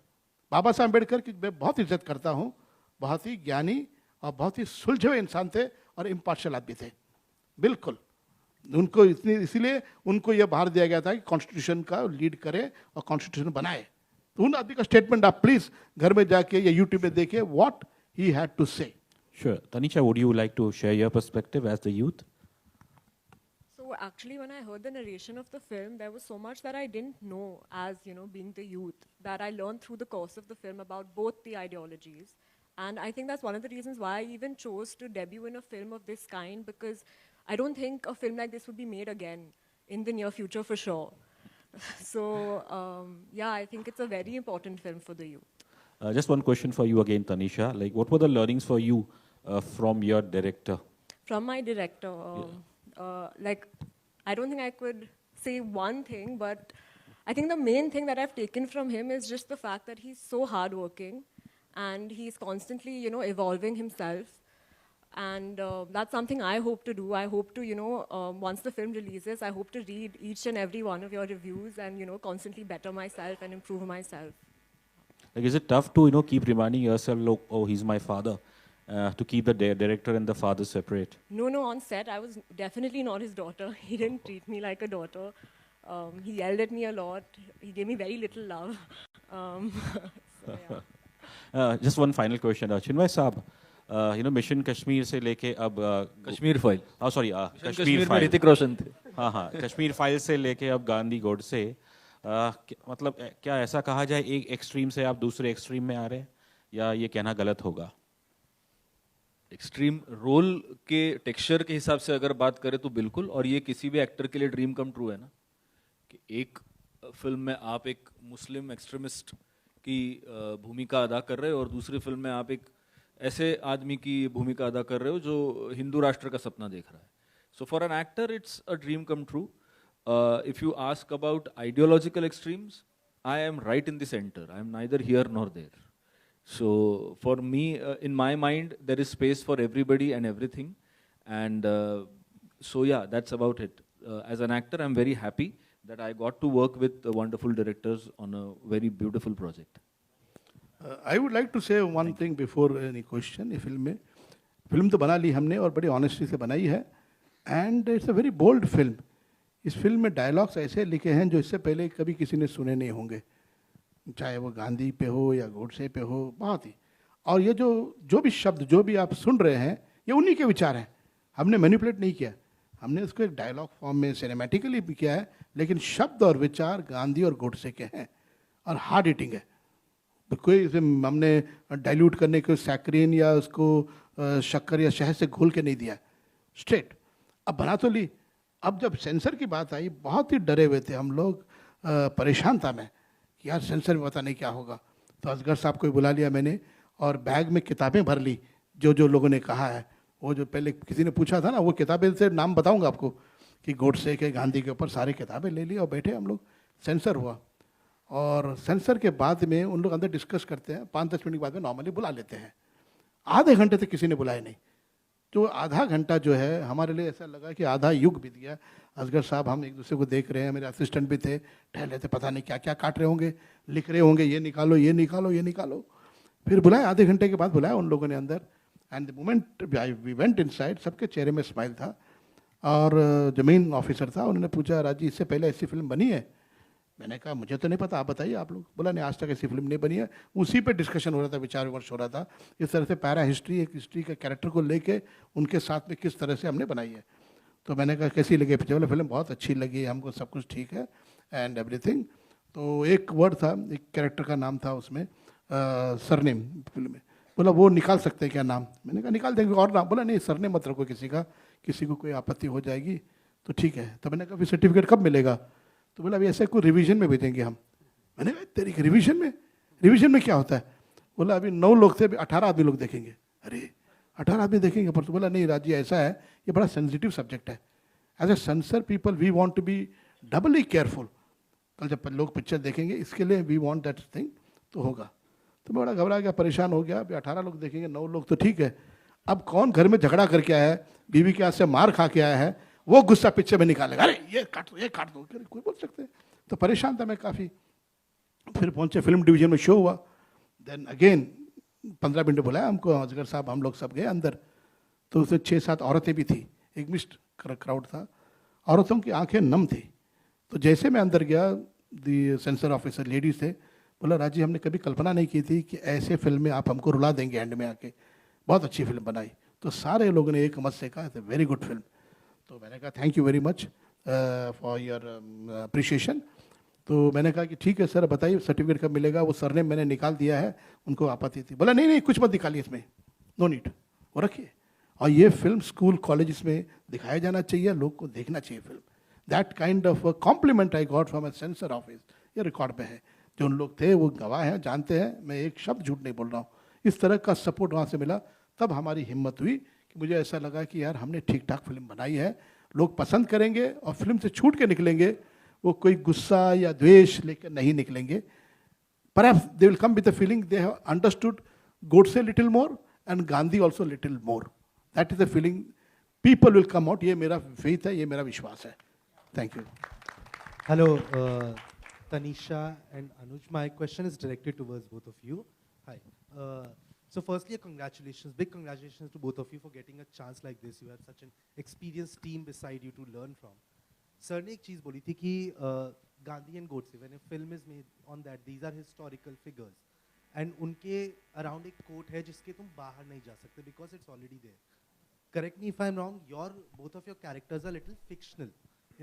Baba Saheb Ambedkar की मैं बहुत इज्जत करता हूँ, बहुत ही ज्ञानी और बहुत ही सुलझे हुए इंसान थे और इम्पार्शियल आदमी थे, बिल्कुल। उनको इसीलिए उनको यह भार दिया गया था कि कॉन्स्टिट्यूशन का लीड करें और कॉन्स्टिट्यूशन बनाए। तो उन आदमी का स्टेटमेंट आप प्लीज घर में जाके या यूट्यूब में देखिए, व्हाट ही हैड टू से। Sure. Tanisha, would you like to share your perspective as the youth? So actually, when I heard the narration of the film, there was so much that I didn't know as, you know, being the youth, that I learned through the course of the film about both the ideologies. And I think that's one of the reasons why I even chose to debut in a film of this kind, because I don't think a film like this would be made again in the near future for sure. So, yeah, I think it's a very important film for the youth. Just one question for you again, Tanisha. Like, what were the learnings for you from your director? From my director, like, I don't think I could say one thing, but I think the main thing that I've taken from him is just the fact that he's so hardworking and he's constantly, you know, evolving himself. And that's something I hope to do. I hope to, you know, once the film releases, I hope to read each and every one of your reviews and, you know, constantly better myself and improve myself. Like, is it tough to, you know, keep reminding yourself, look, oh, he's my father, to keep the director and the father separate? No, on set, I was definitely not his daughter. He didn't treat me like a daughter. He yelled at me a lot. He gave me very little love. So, yeah. Just one final question, Chinmay Saab. You know, Mission Kashmir से लेके अब कश्मीर फाइल, सॉरी कश्मीर में ऋतिक रोशन थे। हाँ, कश्मीर फाइल से लेके अब गांधी गोडसे, मतलब क्या ऐसा कहा जाए एक एक्सट्रीम से आप दूसरे एक्सट्रीम में आ रहे हैं, या ये कहना गलत होगा? एक्सट्रीम रोल के टेक्सचर के हिसाब से अगर बात करें तो बिल्कुल, और ये किसी भी एक्टर के लिए ड्रीम कम ट्रू है ना, कि एक फिल्म में आप एक मुस्लिम एक्सट्रीमिस्ट की भूमिका अदा कर रहे हो और दूसरी फिल्म में आप एक ऐसे आदमी की भूमिका अदा कर रहे हो जो हिंदू राष्ट्र का सपना देख रहा है. So for an actor it's a dream come true. If you ask about ideological extremes, I am right in the center. I am neither here nor there. So for me, in my mind, there is space for everybody and everything. And so yeah, that's about it. As an actor, I'm very happy that I got to work with wonderful directors on a very beautiful project. I would like to say one thing before any question. ये फिल्म तो बना ली हमने और बड़ी ऑनेस्टी से बनाई है. And it's a very bold film. इस फिल्म में डायलॉग्स ऐसे लिखे हैं जो इससे पहले कभी किसी ने सुने नहीं होंगे, चाहे वो गांधी पे हो या गोडसे पे हो, बहुत ही. और ये जो भी शब्द जो भी आप सुन रहे हैं ये उन्हीं के विचार हैं. हमने मैनिपुलेट नहीं किया, हमने उसको एक डायलॉग फॉर्म में सिनेमैटिकली भी किया है, लेकिन शब्द और विचार गांधी और गोडसे के हैं और हार्ड हिटिंग है. कोई इसे हमने डाइल्यूट करने के सैक्रीन या उसको शक्कर या शहद से घोल के नहीं दिया, स्ट्रेट. अब बना तो ली. अब जब सेंसर की बात आई, बहुत ही डरे हुए थे हम लोग, परेशान था मैं कि यार सेंसर में पता नहीं क्या होगा. तो असगर साहब को बुला लिया मैंने और बैग में किताबें भर ली जो लोगों ने कहा है. वो जो पहले किसी ने पूछा था ना, वो किताबें से नाम बताऊंगा आपको कि गोडसे के गांधी के ऊपर सारी किताबें ले ली और बैठे हम लोग. सेंसर हुआ और सेंसर के बाद में उन लोग अंदर डिस्कस करते हैं. 5-10 मिनट के बाद में नॉर्मली बुला लेते हैं. आधे घंटे तक किसी ने बुलाया नहीं. तो आधा घंटा जो है हमारे लिए ऐसा लगा कि आधा युग बीत गया. असगर साहब हम एक दूसरे को देख रहे हैं, मेरे असिस्टेंट भी थे, ठहरे थे, पता नहीं क्या क्या काट रहे होंगे, लिख रहे होंगे, ये निकालो ये निकालो ये निकालो. फिर बुलाया, आधे घंटे के बाद बुलाया उन लोगों ने अंदर. And the moment we went inside, सबके चेहरे में स्माइल था. और जो मेन ऑफिसर था उन्होंने पूछा, राजी इससे पहले ऐसी फिल्म बनी है? मैंने कहा मुझे तो नहीं पता, आप बताइए आप लोग. बोला नहीं, आज तक ऐसी फिल्म नहीं बनी है. उसी पे डिस्कशन हो रहा था, विचार विमर्श हो रहा था. इस तरह से पैरा हिस्ट्री, एक हिस्ट्री के कैरेक्टर को लेके उनके साथ में किस तरह से हमने बनाई है. तो मैंने कहा कैसी लगी पिक्चर? बोले फिल्म बहुत अच्छी लगी हमको, सब कुछ ठीक है एंड एवरीथिंग. तो एक वर्ड था, एक कैरेक्टर का नाम था उसमें, सरनेम फिल्म में। बोला वो निकाल सकते हैं क्या नाम? मैंने कहा निकाल देंगे, और नाम? बोला नहीं सरनेम मत रखो किसी का, किसी को कोई आपत्ति हो जाएगी तो ठीक है। तो मैंने कहा फिर सर्टिफिकेट कब मिलेगा? तो बोला अभी ऐसे कोई रिवीजन में भेजेंगे हम। मैंने कहा तेरी रिवीजन में क्या होता है? बोला अभी 9 लोग थे, अभी 18 आदमी लोग देखेंगे। अरे 18 आदमी देखेंगे? पर तो बोला नहीं राजी ऐसा है, ये बड़ा सेंसिटिव सब्जेक्ट है। As a censor people we want to be doubly careful. कल जब लोग पिक्चर देखेंगे इसके लिए वी वांट दैट थिंग, तो होगा। तो मैं बड़ा घबरा गया, परेशान हो गया। अभी 18 लोग देखेंगे, 9 लोग तो ठीक है, अब कौन घर में झगड़ा करके आया है, बीवी के हाथ से मार खा के आया है, वो गुस्सा पिक्चर में निकालेगा, अरे ये काट दो, कोई बोल सकते हैं। तो परेशान था मैं काफ़ी। फिर पहुंचे फिल्म डिवीजन में, शो हुआ। देन अगेन 15 मिनट बुलाया हमको, असगर साहब हम लोग सब गए अंदर। तो उसमें 6-7 औरतें भी थी, एक मिक्स्ड क्राउड था। औरतों की आंखें नम थी। तो जैसे मैं अंदर गया, दी सेंसर ऑफिसर लेडीज थे, बोला राजी हमने कभी कल्पना नहीं की थी कि ऐसे फिल्म में आप हमको रुला देंगे एंड में आके, बहुत अच्छी फिल्म बनाई। तो सारे लोगों ने एक मत से कहा इट्स वेरी गुड फिल्म। तो मैंने कहा thank you very much for your appreciation. तो मैंने कहा कि ठीक है सर बताइए सर्टिफिकेट कब मिलेगा? वो सर ने मैंने निकाल दिया है, उनको आपत्ति थी। बोला नहीं कुछ मत निकालिए इसमें, नो नीड, वो रखिए। और ये फिल्म स्कूल कॉलेज में दिखाया जाना चाहिए, लोग को देखना चाहिए film. That kind of compliment I got from A sensor office. ये रिकॉर्ड पे है, जो उन लोग थे वो गवाह हैं, जानते हैं, मैं एक शब्द झूठ नहीं बोल रहा हूँ। इस तरह का सपोर्ट वहाँ से मिला, तब हमारी हिम्मत हुई कि मुझे ऐसा लगा कि यार हमने ठीक ठाक फिल्म बनाई है, लोग पसंद करेंगे और फिल्म से छूट के निकलेंगे, वो कोई गुस्सा या द्वेष लेकर नहीं निकलेंगे। Perhaps they will come with the feeling they have understood Godse little more and Gandhi also little more. That is the feeling people will come out. ये मेरा faith है, ये मेरा विश्वास है। Thank you. Hello, Tanisha and Anuj. My question is directed towards both of you. Hi. So firstly, congratulations, big congratulations to both of you for getting a chance like this. You have such an experienced team beside you to learn from. Sir ने एक चीज़ बोली थी कि Gandhi and Godse, when a film is made on that, these are historical figures, and उनके अराउंड एक कोट है जिसके तुम बाहर नहीं जा सकते because it's already there. Correct me if I am wrong, your both of your characters are little fictional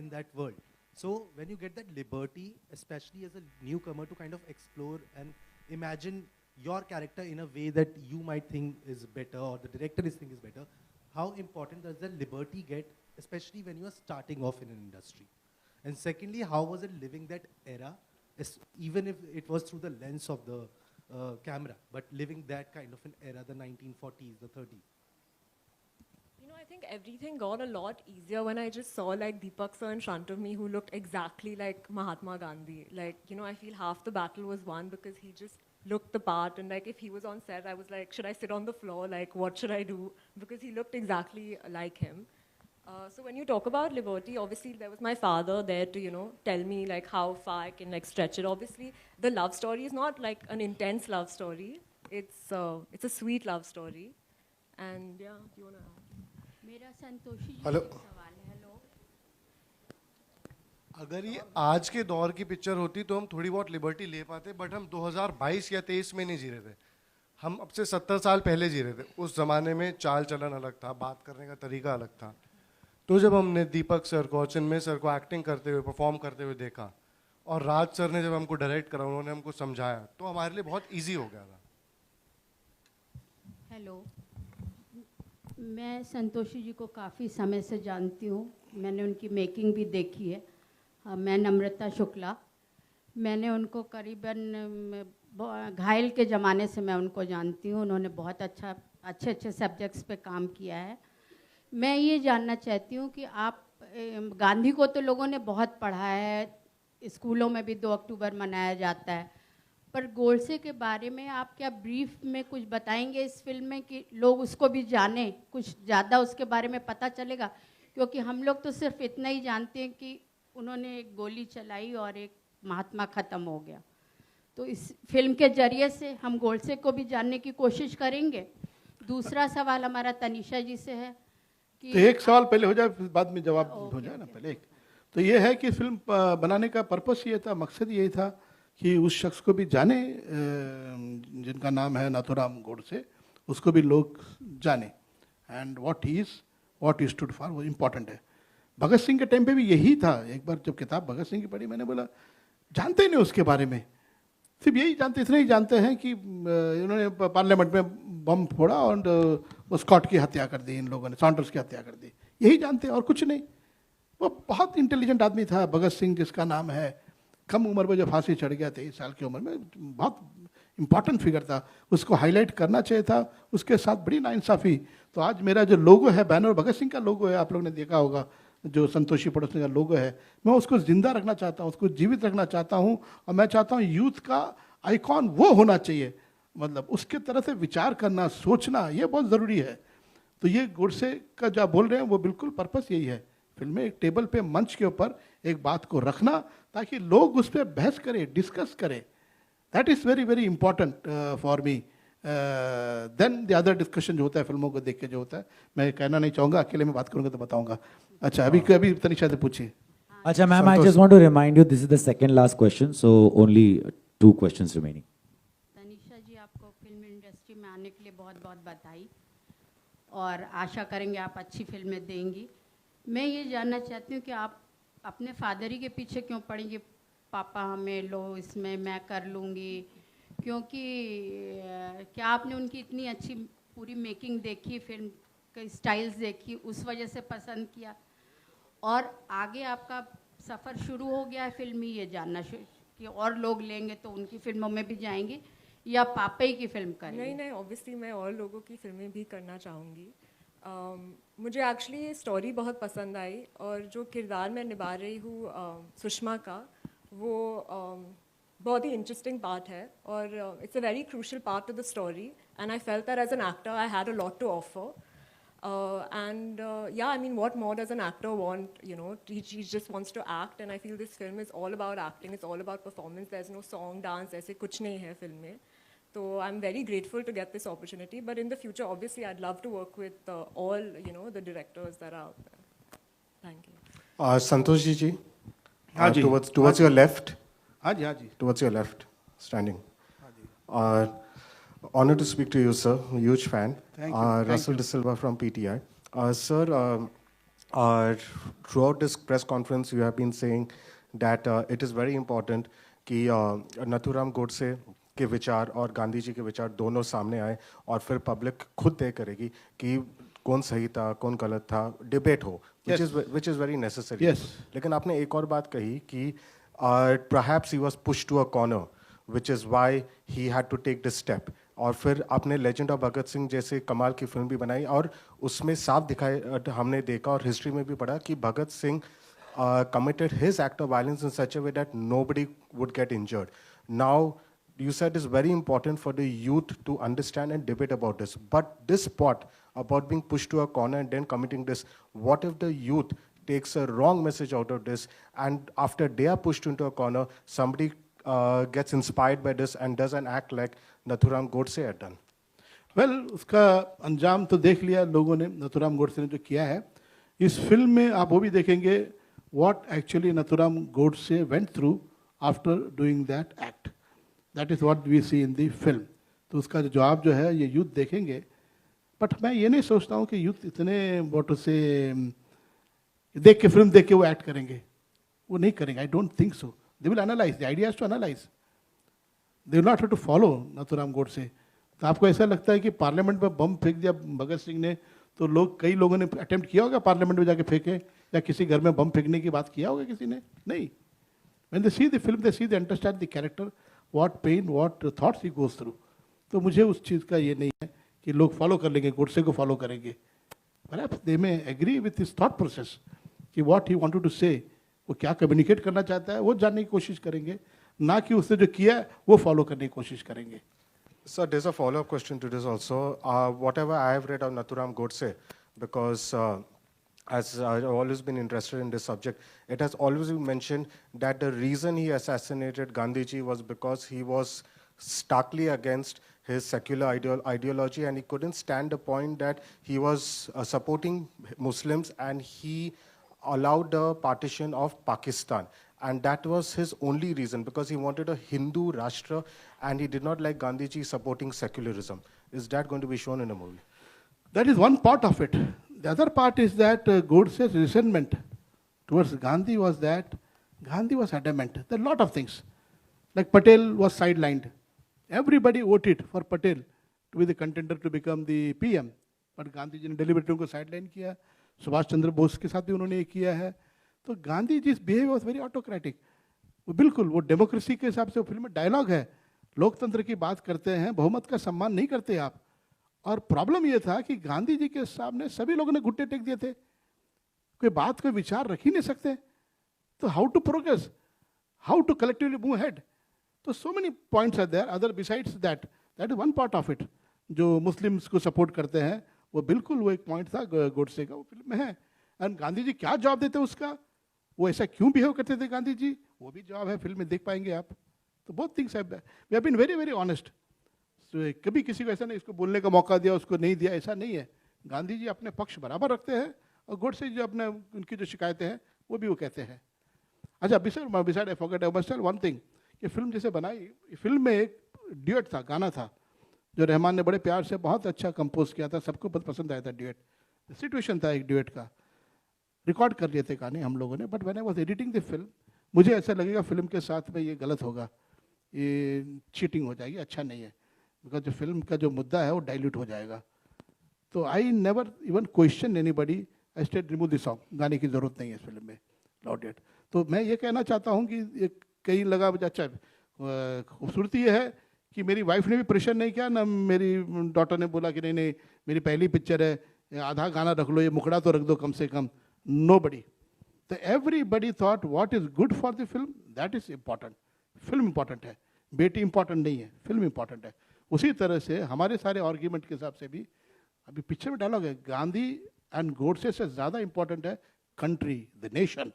in that world. So when you get that liberty, especially as a newcomer, to kind of explore and imagine your character in a way that you might think is better or the director is think is better, how important does that liberty get, especially when you are starting off in an industry? And secondly, how was it living that era, even if it was through the lens of the camera, but living that kind of an era, the 1940s, the 30s? You know, I think everything got a lot easier when I just saw like Deepak sir in front of me who looked exactly like Mahatma Gandhi. Like, you know, I feel half the battle was won because he just looked the part, and like if he was on set, I was like, should I sit on the floor? Like, what should I do? Because he looked exactly like him. So when you talk about liberty, obviously there was my father there to, you know, tell me like how far I can like stretch it. Obviously, the love story is not like an intense love story. It's a sweet love story. And yeah, do you wanna? मेरा संतोषी जी हेलो। से सवाल है। हेलो, अगर ये आज के दौर की पिक्चर होती तो हम थोड़ी बहुत लिबर्टी ले पाते, बट हम 2022 या 23 में नहीं जी रहे थे, हम अब से 70 साल पहले जी रहे थे। उस ज़माने में चाल चलन अलग था, बात करने का तरीका अलग था। तो जब हमने दीपक सर को और चिन्मय सर को एक्टिंग करते हुए, परफॉर्म करते हुए देखा, और राज सर ने जब हमको डायरेक्ट करा, उन्होंने हमको समझाया, तो हमारे लिए बहुत ईजी हो गया था। हेलो, मैं संतोषी जी को काफ़ी समय से जानती हूँ, मैंने उनकी मेकिंग भी देखी है। मैं नम्रता शुक्ला, मैंने उनको करीबन घायल के ज़माने से मैं उनको जानती हूँ। उन्होंने बहुत अच्छे सब्जेक्ट्स पे काम किया है। मैं ये जानना चाहती हूँ कि आप गांधी को तो लोगों ने बहुत पढ़ा है, स्कूलों में भी 2 अक्टूबर मनाया जाता है, पर गोडसे के बारे में आप क्या ब्रीफ में कुछ बताएंगे इस फिल्म में कि लोग उसको भी जाने, कुछ ज़्यादा उसके बारे में पता चलेगा? क्योंकि हम लोग तो सिर्फ इतना ही जानते हैं कि उन्होंने एक गोली चलाई और एक महात्मा ख़त्म हो गया। तो इस फिल्म के जरिए से हम गोडसे को भी जानने की कोशिश करेंगे। दूसरा सवाल हमारा तनीषा जी से है कि तो एक सवाल पहले हो जाए, बाद में जवाब हो जाए ना। पहले एक तो ये है कि फिल्म बनाने का पर्पस ये था, मकसद यही था कि उस शख्स को भी जाने जिनका नाम है नाथूराम गोडसे, उसको भी लोग जाने, and what he stood for, वो इम्पोर्टेंट है। भगत सिंह के टाइम पे भी यही था। एक बार जब किताब भगत सिंह की पढ़ी, मैंने बोला जानते ही नहीं उसके बारे में, सिर्फ यही जानते, इतने ही जानते हैं कि इन्होंने पार्लियामेंट में बम फोड़ा और वो स्कॉट की हत्या कर दी, इन लोगों ने सॉन्डर्स की हत्या कर दी, यही जानते हैं और कुछ नहीं। वो बहुत इंटेलिजेंट आदमी था, भगत सिंह जिसका नाम है, कम उम्र में जो फांसी चढ़ गया 23 साल की उम्र में, बहुत इंपॉर्टेंट फिगर था, उसको हाईलाइट करना चाहिए था, उसके साथ बड़ी नाइंसाफ़ी। तो आज मेरा जो लोगो है, बैनर भगत सिंह का लोगो है, आप लोगों ने देखा होगा, जो संतोषी पड़ोसी का लोगो है, मैं उसको जिंदा रखना चाहता हूँ, उसको जीवित रखना चाहता हूँ, और मैं चाहता हूँ यूथ का आइकॉन वो होना चाहिए, मतलब उसके तरह से विचार करना, सोचना, ये बहुत ज़रूरी है। तो ये गोडसे का जो आप बोल रहे हैं वो बिल्कुल पर्पस यही है, फिल्म में एक टेबल पे, मंच के ऊपर एक बात को रखना ताकि लोग उस पर बहस करें, डिस्कस करें। That is very very important for me then the other discussion जो होता है फिल्मों को देख के जो होता है। मैं कहना नहीं चाहूँगा, अकेले में बात करूँगा तो बताऊँगा। अच्छा, अभी तनिषा से पूछिए। अच्छा ma'am, I just want to remind you this is the second last question, so only 2 questions remaining. Tanisha ji, आपको फिल्म इंडस्ट्री में आने के लिए बहुत बहुत बधाई, और आशा करेंगे आप अच्छी फिल्में देंगी। मैं ये जानना चाहती हूँ कि आप अपने फादर ही के पीछे क्यों पड़ेंगे, पापा हमें लो इसमें, मैं कर लूँगी, क्योंकि क्या आपने उनकी इतनी अच्छी पूरी मेकिंग देखी, फिल्म के स्टाइल्स देखी, उस वजह से पसंद किया, और आगे आपका सफ़र शुरू हो गया है फिल्मी, ये जानना कि और लोग लेंगे तो उनकी फिल्मों में भी जाएंगी या पापा ही की फिल्म करेंगे? नहीं, ऑब्वियसली मैं और लोगों की फिल्में भी करना चाहूँगी। मुझे एक्चुअली ये स्टोरी बहुत पसंद आई, और जो किरदार मैं निभा रही हूँ सुषमा का, वो बहुत ही इंटरेस्टिंग पार्ट है, और it's a very crucial part to the story, and I felt that as an actor I had a lot to offer. Yeah, I mean, what more does an actor want? You know, he just wants to act, and I feel this film is all about acting. It's all about performance. There's no song, dance, ऐसे कुछ नहीं है फिल्म में. So I'm very grateful to get this opportunity. But in the future, obviously, I'd love to work with all, you know, the directors that are out there. Thank you. Santosh ji, towards your left. हाँ जी. Towards your left, standing. Honored to speak to you, sir. Huge fan. Thank you. Russell De Silva from PTI. Sir, throughout this press conference, you have been saying that it is very important कि नथुराम गोडसे के विचार और गांधी जी के विचार दोनों सामने आए, और फिर पब्लिक खुद तय करेगी कि कौन सही था, कौन गलत था, डिबेट हो, which is very necessary. Yes. लेकिन आपने एक और बात कही कि perhaps he was pushed to a corner, which is why he had to take this step. और फिर आपने लेजेंड ऑफ भगत सिंह जैसे कमाल की फिल्म भी बनाई, और उसमें साफ दिखाई हमने देखा और हिस्ट्री में भी पढ़ा कि Bhagat Singh committed his act of violence in such a way that nobody would get injured. Now, you said it's very important for the youth to understand and debate about this. But this part about being pushed to a corner and then committing this, what if the youth takes a wrong message out of this, and after they are pushed into a corner, somebody gets inspired by this and does an act like Nathuram Godse had done? Well, उसका अंजाम तो देख लिया लोगों ने, नथुराम गोडसे ने जो किया है। इस फिल्म में आप वो भी देखेंगे what actually Nathuram Godse went through after doing that act. That is what we see in the film. तो उसका जवाब जो है ये यूथ देखेंगे। बट मैं ये नहीं सोचता हूँ कि यूथ इतने वोटों से देख के फिल्म देख के वो एक्ट करेंगे, वो नहीं करेंगे। I don't think so. They will analyse, the idea is to analyse, they will not have to follow Nathuram Godse. तो आपको ऐसा लगता है कि पार्लियामेंट में बम फेंक दिया भगत सिंह ने, तो कई लोगों ने अटेम्प्ट किया होगा पार्लियामेंट में जाके फेंके, या किसी घर में बम फेंकने की बात किया होगा किसी ने? नहीं. When they see the film, they understand the character, what pain, what thoughts he goes through. तो मुझे उस चीज़ का ये नहीं है कि लोग फॉलो कर लेंगे, गोडसे को फॉलो करेंगे. Perhaps they may agree with his thought process कि what he wanted to say, वो क्या कम्युनिकेट करना चाहता है वो जानने की कोशिश करेंगे, ना कि उसने जो किया है वो फॉलो करने की कोशिश करेंगे. Sir, there's a follow-up question to this also. Whatever I have read of Nathuram Godse, because as I've always been interested in this subject, it has always been mentioned that the reason he assassinated Gandhiji was because he was starkly against his secular ideology, and he couldn't stand the point that he was supporting Muslims, and he allowed the partition of Pakistan. And that was his only reason, because he wanted a Hindu Rashtra, and he did not like Gandhiji supporting secularism. Is that going to be shown in a movie? That is one part of it. The other part is that Godse's resentment towards Gandhi was that Gandhi was adamant. There are a lot of things. Like Patel was sidelined. Everybody voted for Patel to be the contender to become the PM. But Gandhi ji ने deliberately उनको sideline किया. सुभाष चंद्र बोस के साथ भी उन्होंने ये किया है. तो Gandhi ji behave was very autocratic. वो बिल्कुल वो डेमोक्रेसी के हिसाब से वो फिल्म में डायलॉग है, लोकतंत्र की बात करते हैं, बहुमत का सम्मान नहीं करते आप. और प्रॉब्लम ये था कि गांधी जी के सामने सभी लोगों ने घुटने टेक दिए थे, कोई बात कोई विचार रख ही नहीं सकते. तो how to progress, how to collectively move head. तो so many points are there other besides that. That is one part of it. जो मुस्लिम्स को सपोर्ट करते हैं वो बिल्कुल वो एक पॉइंट था गोडसे का, वो फिल्म में है. एंड गांधी जी क्या जवाब देते उसका, वो ऐसा क्यों बिहेव करते थे गांधी जी, वो भी जवाब है फिल्म में, देख पाएंगे आप. तो बहुत things we have been very very honest. कभी किसी को ऐसा नहीं इसको बोलने का मौका दिया उसको नहीं दिया, ऐसा नहीं है. गांधी जी अपने पक्ष बराबर रखते हैं और गोडसे जो अपने उनकी जो शिकायतें हैं वो भी वो कहते हैं. अच्छा beside I forget I must tell one thing. ये फिल्म जैसे बनाई, फिल्म में एक ड्यूएट था, गाना था जो रहमान ने बड़े प्यार से बहुत अच्छा कंपोज किया था, सबको बहुत पसंद आया था. ड्यूएट सिचुएशन था एक ड्यूएट का, रिकॉर्ड कर लिए थे गाने हम लोगों ने. But when I was editing the film मुझे ऐसा लगेगा फिल्म के साथ में ये गलत होगा, ये चीटिंग हो जाएगी, अच्छा नहीं है. बिकॉज जो फिल्म का जो मुद्दा है वो डाइल्यूट हो जाएगा. तो I never even question anybody, I state remove the song, गाने की जरूरत नहीं है इस फिल्म में, लॉर्ड. तो मैं ये कहना चाहता हूँ कि एक कहीं लगा मुझे अच्छा खूबसूरती ये है कि मेरी वाइफ ने भी प्रेशर नहीं किया ना, मेरी डॉटर ने बोला कि नहीं नहीं मेरी पहली पिक्चर है, आधा गाना रख लो, ये मुखड़ा तो रख दो कम से कम. नोबडी. तो everybody thought what is good for the film, that is important. Film important है, बेटी इम्पॉर्टेंट नहीं है, फिल्म इम्पॉर्टेंट है. उसी तरह से हमारे सारे आर्ग्यूमेंट के हिसाब से भी अभी पिक्चर में डायलॉग है, गांधी एंड गोडसे से ज़्यादा इम्पॉर्टेंट है country, the nation.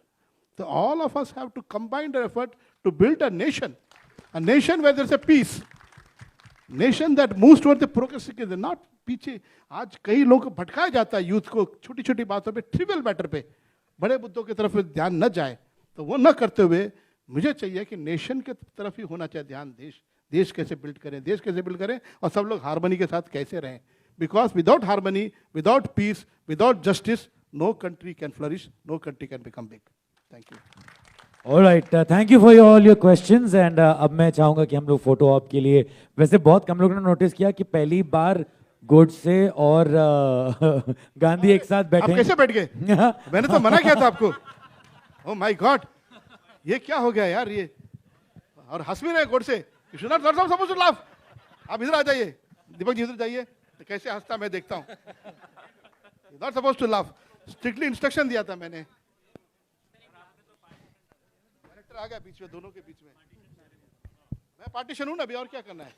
So all of us have to combine our effort to build a nation where there's a peace, nation that moves toward the progress, not पीछे. आज कई लोग भटकाया जाता है यूथ को छोटी छोटी बातों पे, ट्रिवियल मैटर पे, बड़े मुद्दों की तरफ ध्यान न जाए. तो वो न करते हुए मुझे चाहिए कि नेशन के तरफ ही होना चाहिए ध्यान. देश कैसे बिल्ड करें, देश कैसे बिल्ड करें और सब लोग हार्मनी के साथ कैसे रहें. Because without harmony, without peace, without justice, no country can flourish, no country can become big. Thank you. All right, thank you for all your questions and अब मैं चाहूँगा कि हम लोग फोटो ऑप के लिए, वैसे बहुत कम लोगों ने नोटिस किया कि पहली बार गोडसे और गांधी एक साथ बैठे. आप कैसे बैठ गए? मैंने तो मना किया था आपको. Oh my God, ये क्या हो गया यार ये, और हंस भी रहे Godse. You should not supposed to laugh. आप इधर आ जाइए, दीपक जी इधर जाइए, तो कैसे हंसता मैं देखता हूँ. You're not supposed to laugh. Strictly instruction दिया था मैंने. आ गया बीच में, दोनों के बीच में. मैं पार्टीशन हूं ना अभी, और क्या करना है.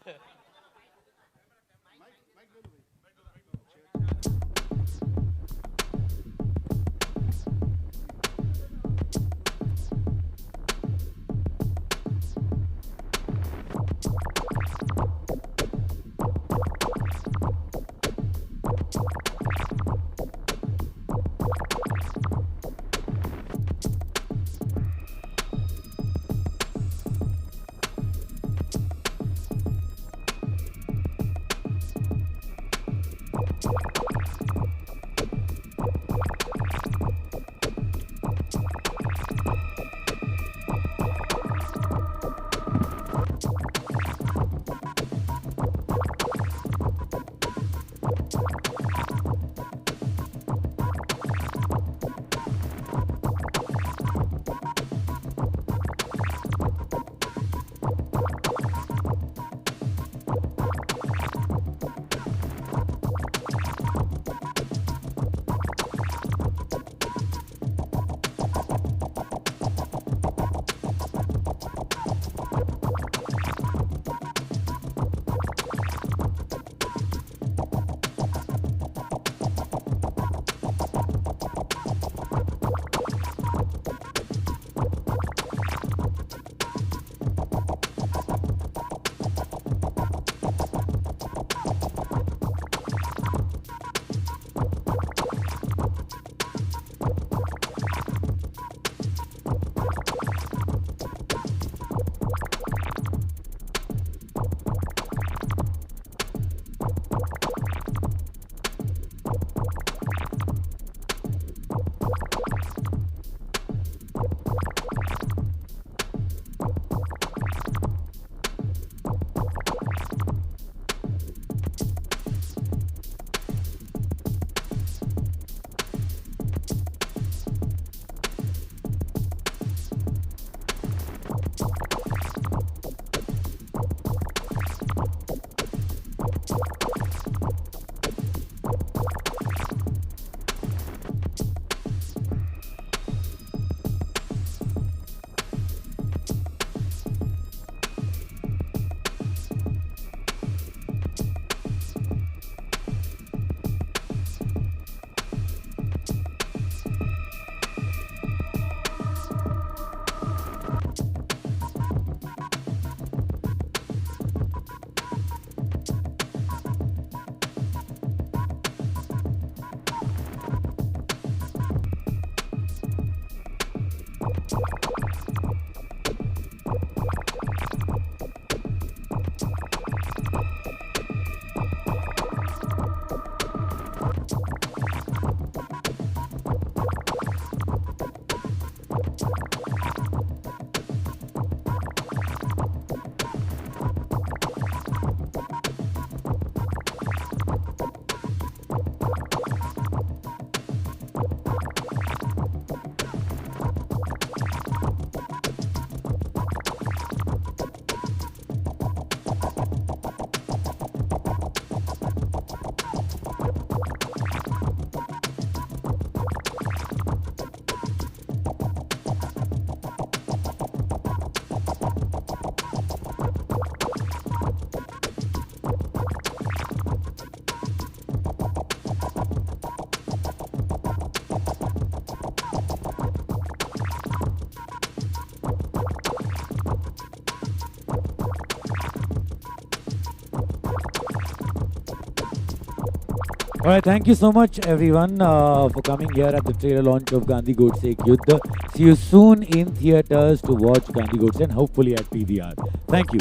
All right, thank you so much, everyone, for coming here at the trailer launch of Gandhi Godse Ek Yuddha. See you soon in theaters to watch Gandhi Godse and hopefully at PVR. Thank you.